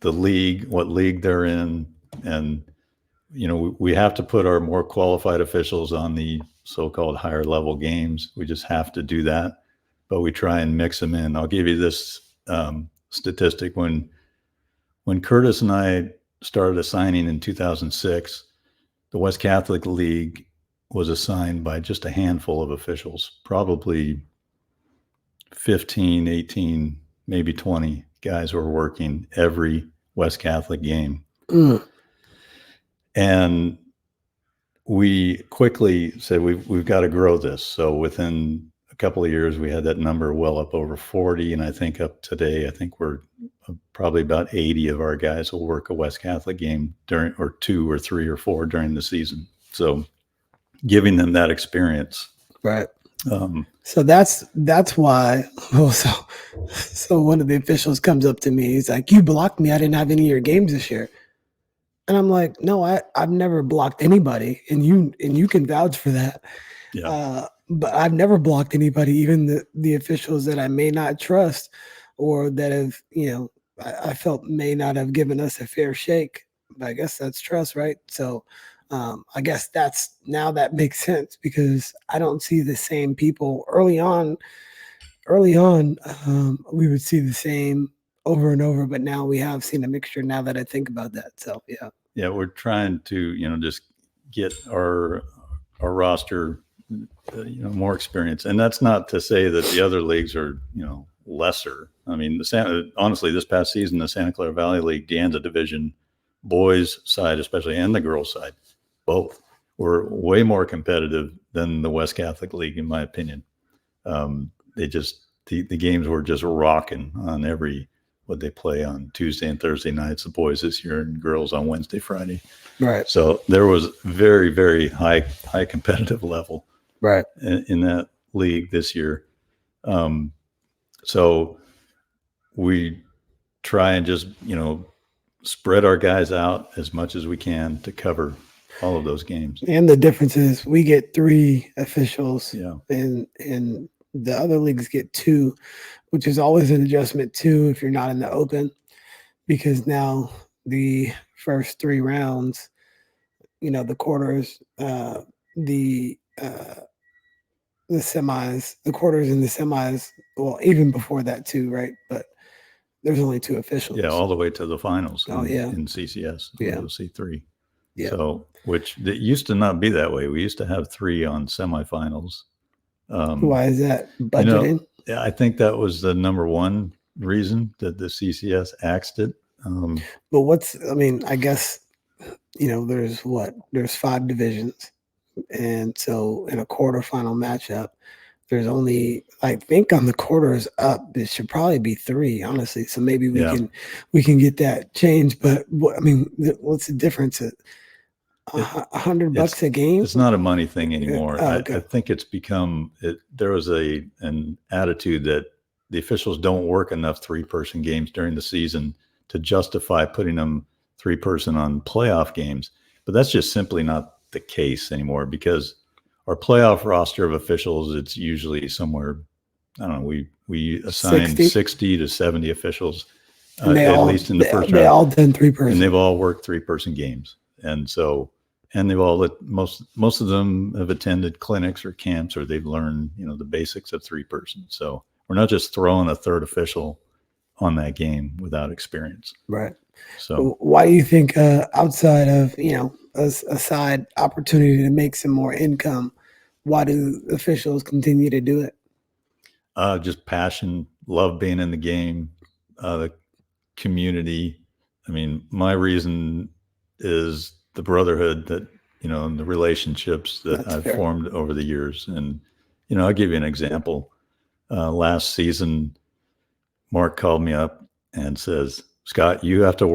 league, what league they're in. And, we have to put our more qualified officials on the so-called higher level games. We just have to do that, but we try and mix them in. I'll give you this statistic. When Curtis and I started assigning in 2006, the West Catholic League was assigned by just a handful of officials, probably 15, 18, maybe 20 guys were working every West Catholic game. And we quickly said, we've got to grow this. So within a couple of years, we had that number well up over 40. And I think up today, I think we're probably about 80 of our guys will work a West Catholic game or 2 or 3 or 4 during the season. So giving them that experience. Right. So that's why. So one of the officials comes up to me. He's like, "You blocked me. I didn't have any of your games this year." And I'm like, "No, I've never blocked anybody, and you can vouch for that." Yeah. But I've never blocked anybody, even the officials that I may not trust, or that have, I felt may not have given us a fair shake. But I guess that's trust, right? So I guess that makes sense, because I don't see the same people early on. We would see the same over and over, but now we have seen a mixture, now that I think about that. So yeah, we're trying to just get our roster more experience. And that's not to say that the other leagues are lesser. I mean, honestly, this past season, the Santa Clara Valley League, De Anza division, boys side especially, and the girls side, both were way more competitive than the West Catholic League, in my opinion. The games were just rocking on what they play on Tuesday and Thursday nights, the boys this year, and girls on Wednesday, Friday. Right. So there was very, very high competitive level right in that league this year. So we try and just, spread our guys out as much as we can to cover all of those games. And the difference is we get 3 officials, yeah, and the other leagues get 2, which is always an adjustment too if you're not in the open, because now the first 3 rounds, the quarters, the semis, the quarters and the semis, well, even before that too, right? But there's only 2 officials. Yeah, all the way to the finals. In CCS. Yeah. C3. Yeah. So, which it used to not be that way. We used to have 3 on semifinals. Why is that? Budgeting? Yeah, I think that was the number one reason that the CCS axed it. But I guess, there's 5 divisions. And so in a quarterfinal matchup, there's only, I think on the quarters up, it should probably be 3, honestly. So maybe we can get that changed. But what's the difference? $100 a game? It's not a money thing anymore. Okay. I think it's become there was an attitude that the officials don't work enough 3-person games during the season to justify putting them 3-person on playoff games. But that's just simply not the case anymore, because our playoff roster of officials, it's usually somewhere, I don't know, we assign 60 to 70 officials, at least in the first round. They all done 3-person. And they've all worked 3-person games. And so, and they've all, most of them have attended clinics or camps, or they've learned, the basics of 3-person. So we're not just throwing a third official on that game without experience. Right. So why do you think, outside of, a side opportunity to make some more income, why do officials continue to do it? Just passion, love being in the game, the community, I mean, my reason is the brotherhood that, and the relationships that I've formed over the years. And, I'll give you an example. Last season, Mark called me up and says, Scott, you have to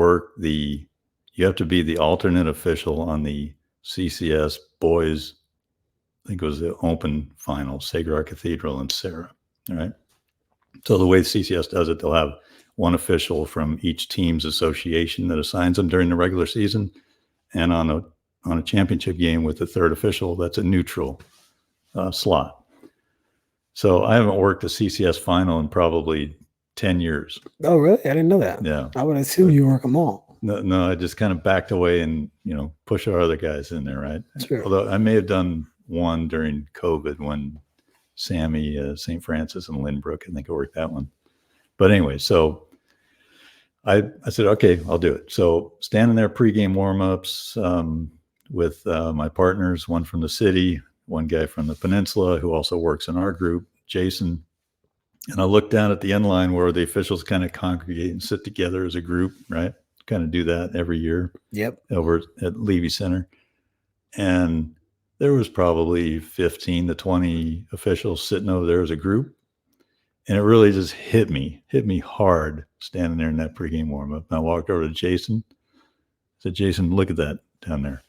be the alternate official on the CCS boys, I think it was the open final, Sacred Heart Cathedral and Sarah. All right. So the way CCS does it, they'll have one official from each team's association that assigns them during the regular season. And on a championship game with the third official, that's a neutral slot. So I haven't worked a CCS final in probably 10 years. Oh, really? I didn't know that. Yeah. I would assume you work them all. No, I just kind of backed away and, push our other guys in there, right? Sure. Although I may have done one during COVID when Sammy, St. Francis and Lynbrook, I think I worked that one. But anyway, so I said, okay, I'll do it. So standing there pregame warmups with my partners, one from the city, one guy from the peninsula who also works in our group, Jason. And I looked down at the end line where the officials kind of congregate and sit together as a group, right? Kind of do that every year. Yep. Over at Levy Center. And there was probably 15 to 20 officials sitting over there as a group. And it really just hit me hard standing there in that pregame warm-up. And I walked over to Jason. I said, Jason, look at that down there.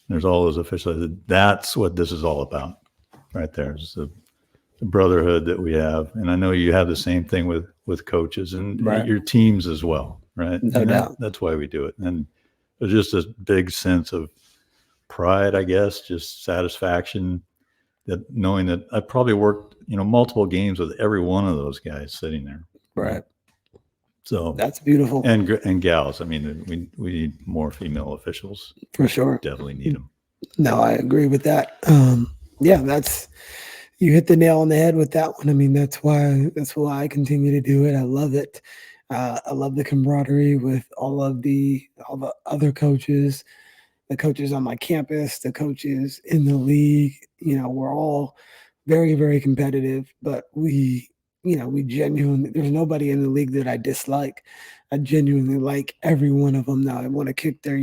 There's all those officials. I said, that's what this is all about right there. It's the brotherhood that we have. And I know you have the same thing with coaches and your teams as well, right? No doubt. That's why we do it. And there's just this big sense of pride, I guess, just satisfaction that knowing that I probably worked, multiple games with every one of those guys sitting there. Right. So that's beautiful. And gals. I mean, we need more female officials. For sure. Definitely need them. No, I agree with that. Yeah, you hit the nail on the head with that one. I mean, that's why I continue to do it. I love it. I love the camaraderie with all the other coaches, the coaches on my campus, the coaches in the league. We're all very, very competitive, but we genuinely, there's nobody in the league that I dislike. I genuinely like every one of them. Now I want to kick their,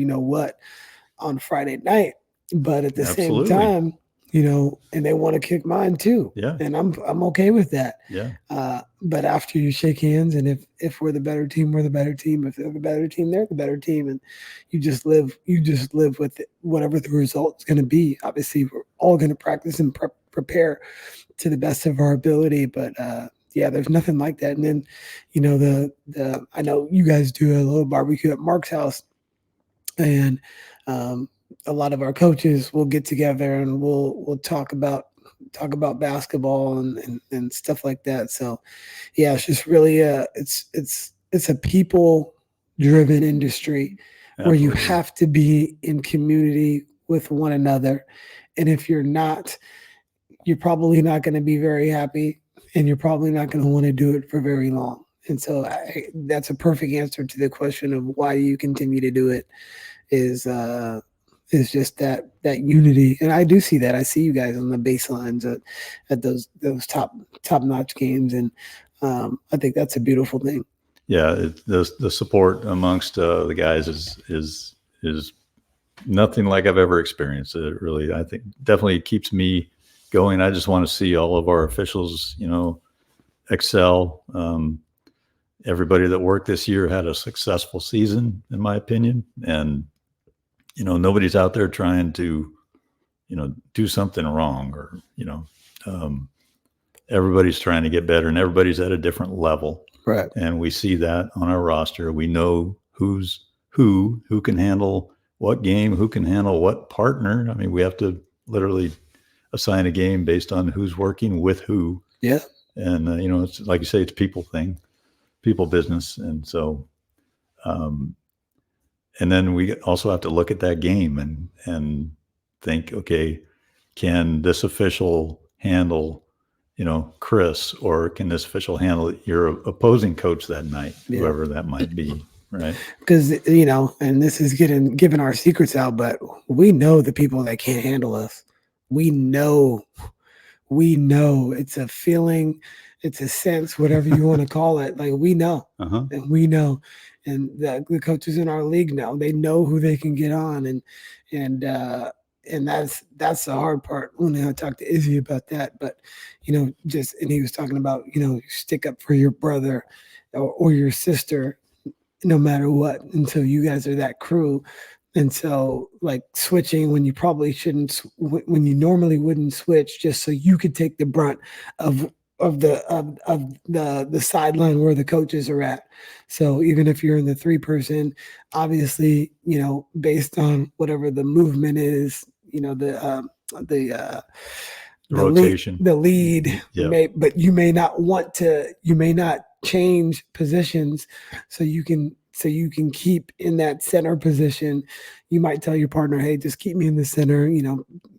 on Friday night, but at the same time, and they want to kick mine too. Yeah. And I'm okay with that. Yeah. But after you shake hands, and if we're the better team, we're the better team. If they're the better team, they're the better team. And you just live with it, whatever the result's going to be. Obviously, we're all going to practice and prepare to the best of our ability. But yeah, there's nothing like that. And then, the I know you guys do a little barbecue at Mark's house, and a lot of our coaches will get together and we'll talk about basketball and stuff like that. So yeah, it's just really it's a people driven industry. Absolutely. Where you have to be in community with one another. And if you're not, you're probably not going to be very happy, and you're probably not going to want to do it for very long. And so that's a perfect answer to the question of why you continue to do it is just that unity. And I do see that. I see you guys on the baselines at those top notch games. And I think that's a beautiful thing. Yeah. The support amongst the guys is nothing like I've ever experienced. It really, I think definitely keeps me going. I just want to see all of our officials, excel. Everybody that worked this year had a successful season, in my opinion. And, nobody's out there trying to, do something wrong or, everybody's trying to get better and everybody's at a different level. Right. And we see that on our roster. We know who can handle what game, who can handle what partner. I mean, we have to literally assign a game based on who's working with who. Yeah. And, it's like you say, it's people business. And so, and then we also have to look at that game and think, okay, can this official handle, Chris, or can this official handle your opposing coach that night, whoever that might be, right? Because, and this is giving our secrets out, but we know the people that can't handle us. We know it's a feeling, it's a sense, whatever you want to call it. Like we know, and we know. and the coaches in our league now, they know who they can get on, and that's the hard part. When I talked to Izzy about that, but and he was talking about stick up for your brother or your sister, no matter what. And so you guys are that crew. And so, like, switching when you probably shouldn't, when you normally wouldn't switch, just so you could take the brunt of the sideline where the coaches are at. So even if you're in the 3-person, obviously, based on whatever the movement is, the rotation, the lead, yeah. But you may not change positions, so you can keep in that center position. You might tell your partner, hey, just keep me in the center,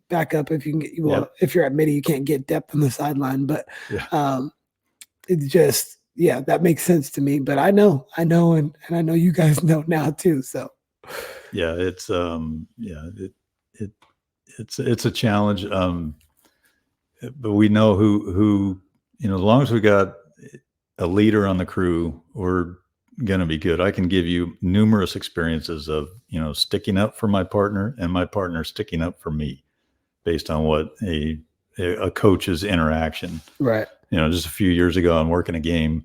back up if you can get, if you're at midi, you can't get depth on the sideline, but it's just, that makes sense to me. But I know, and I know you guys know now too. So it's it's a challenge. But we know who as long as we got a leader on the crew, we're going to be good. I can give you numerous experiences of, sticking up for my partner and my partner sticking up for me based on what a coach's interaction. Right. Just a few years ago, I'm working a game,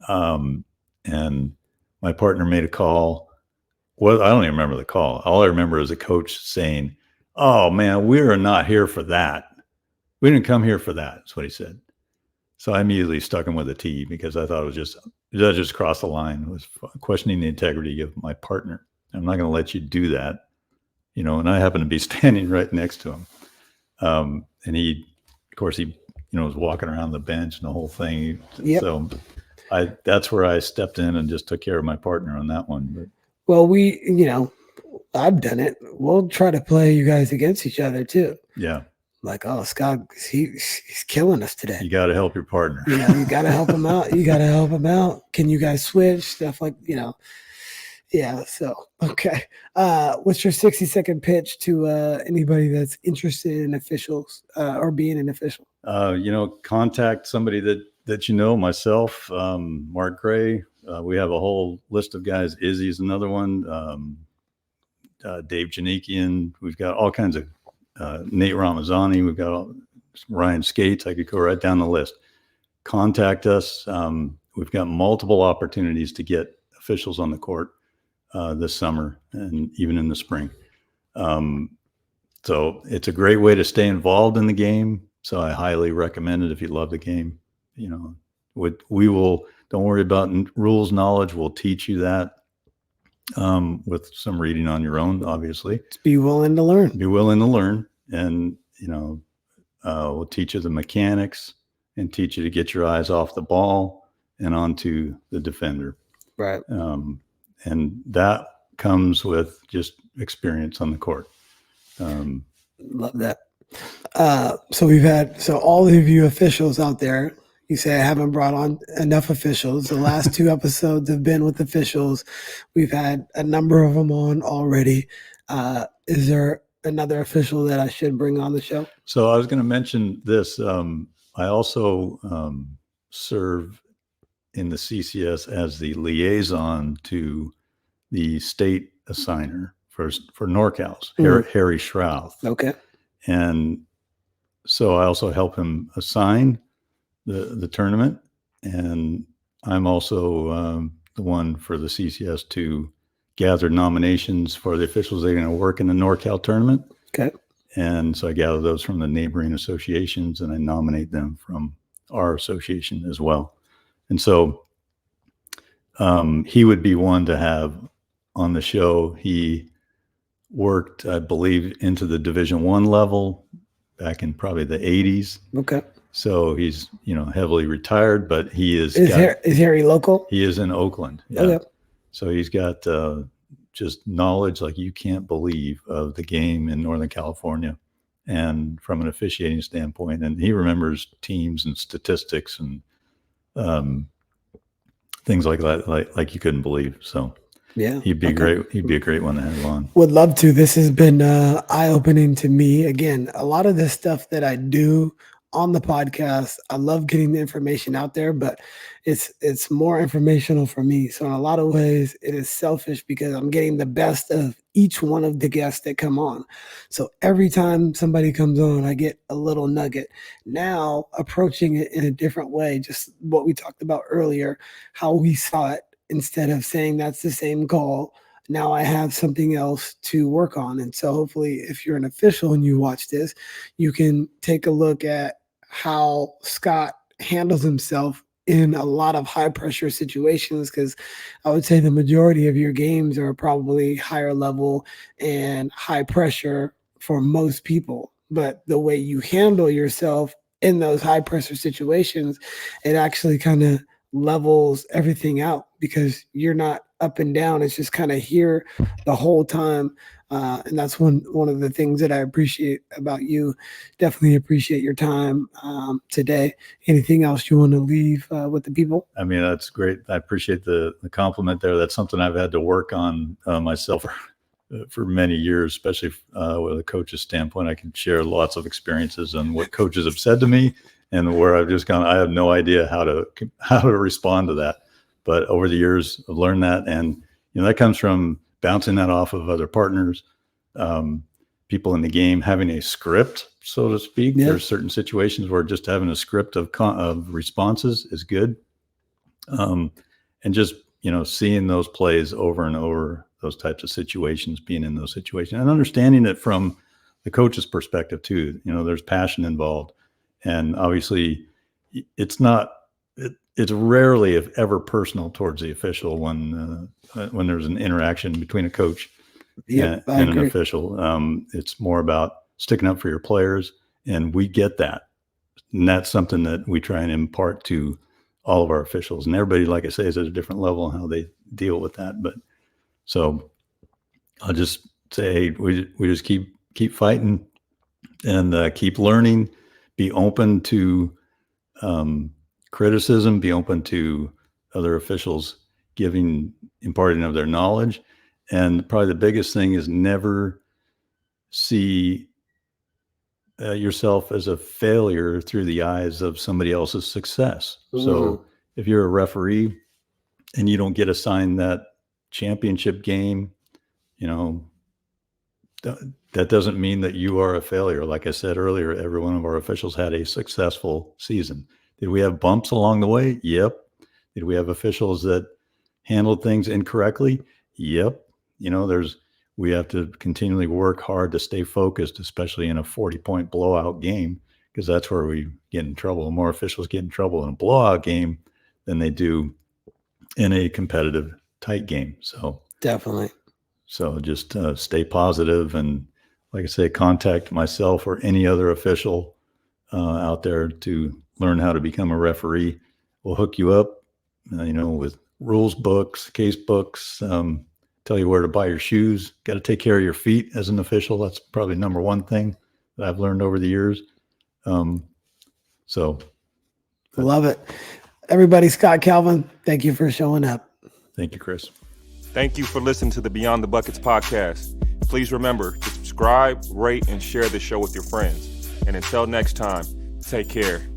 and my partner made a call. Well, I don't even remember the call. All I remember is a coach saying, "Oh man, we are not here for that. We didn't come here for that." That's what he said. So I immediately stuck him with a T because I thought that just crossed the line. It was questioning the integrity of my partner. I'm not going to let you do that, and I happened to be standing right next to him. And he was walking around the bench and the whole thing. Yep. So that's where I stepped in and just took care of my partner on that one. But, well, I've done it. We'll try to play you guys against each other too. Yeah. Like, oh, Scott, he's killing us today. You got to help your partner. You got to help him out. You got to help him out. Can you guys switch stuff like, Yeah. So, okay. What's your 60-second pitch to anybody that's interested in officials or being an official? Contact somebody that myself, Mark Gray. We have a whole list of guys. Izzy's another one. Dave Janikian. We've got all kinds of Nate Ramazani. We've got Ryan Skates. I could go right down the list. Contact us. We've got multiple opportunities to get officials on the court this summer and even in the spring. So it's a great way to stay involved in the game. So I highly recommend it if you love the game. We will, don't worry about rules knowledge. We'll teach you that with some reading on your own, obviously. Just be willing to learn. Be willing to learn. And, we'll teach you the mechanics and teach you to get your eyes off the ball and onto the defender. Right. And that comes with just experience on the court. Love that. So all of you officials out there, you say I haven't brought on enough officials. The last 2 episodes have been with officials. We've had a number of them on already. Is there another official that I should bring on the show? So I was going to mention this. I also serve in the CCS as the liaison to the state assigner for NorCal's, Harry Schrouth. Okay. And so I also help him assign the tournament. And I'm also the one for the CCS to gather nominations for the officials that are going to work in the NorCal tournament. Okay. And so I gather those from the neighboring associations and I nominate them from our association as well. And so he would be one to have on the show. He worked, I believe, into the Division I level back in probably the 80s. Okay. So he's, heavily retired, but he is. Is Harry local? He is in Oakland. Yeah. Okay. So he's got just knowledge like you can't believe of the game in Northern California and from an officiating standpoint. And he remembers teams and statistics and things like that, like you couldn't believe. So yeah, he'd be great. He'd be a great one to have on. Would love to. This has been eye-opening to me. Again, a lot of this stuff that I do on the podcast. I love getting the information out there, but it's more informational for me. So in a lot of ways, it is selfish because I'm getting the best of each one of the guests that come on. So every time somebody comes on, I get a little nugget. Now approaching it in a different way, just what we talked about earlier, how we saw it, instead of saying that's the same goal. Now I have something else to work on. And so hopefully if you're an official and you watch this, you can take a look at how Scott handles himself in a lot of high pressure situations, because I would say the majority of your games are probably higher level and high pressure for most people. But the way you handle yourself in those high pressure situations, it actually kind of levels everything out because you're not up and down. It's just kind of here the whole time. And that's one of the things that I appreciate about you. Definitely appreciate your time today. Anything else you want to leave with the people? I mean, that's great. I appreciate the compliment there. That's something I've had to work on myself for many years, especially with a coach's standpoint. I can share lots of experiences on what coaches have said to me and where I've just gone, I have no idea how to respond to that. But over the years, I've learned that. And, that comes from bouncing that off of other partners, people in the game, having a script, so to speak. Yeah. There's certain situations where just having a script of responses is good. And just, seeing those plays over and over, those types of situations, being in those situations and understanding it from the coach's perspective too. There's passion involved. And obviously it's rarely, if ever, personal towards the official when there's an interaction between a coach and an official. It's more about sticking up for your players, and we get that. And that's something that we try and impart to all of our officials. And everybody, like I say, is at a different level in how they deal with that. But so I'll just say, we just keep fighting and keep learning, be open to criticism, be open to other officials imparting of their knowledge. And probably the biggest thing is never see yourself as a failure through the eyes of somebody else's success. Mm-hmm. So if you're a referee and you don't get assigned that championship game, that doesn't mean that you are a failure. Like I said earlier, every one of our officials had a successful season. Did we have bumps along the way? Yep. Did we have officials that handled things incorrectly? Yep. We have to continually work hard to stay focused, especially in a 40-point blowout game, because that's where we get in trouble. More officials get in trouble in a blowout game than they do in a competitive tight game. So definitely. So just stay positive, and like I say, contact myself or any other official out there to learn how to become a referee. We'll hook you up, with rules books, case books, tell you where to buy your shoes. Got to take care of your feet as an official. That's probably number one thing that I've learned over the years. Love it. Everybody, Scott Calvin, thank you for showing up. Thank you, Chris. Thank you for listening to the Beyond the Buckets podcast. Please remember to subscribe, rate, and share the show with your friends. And until next time, take care.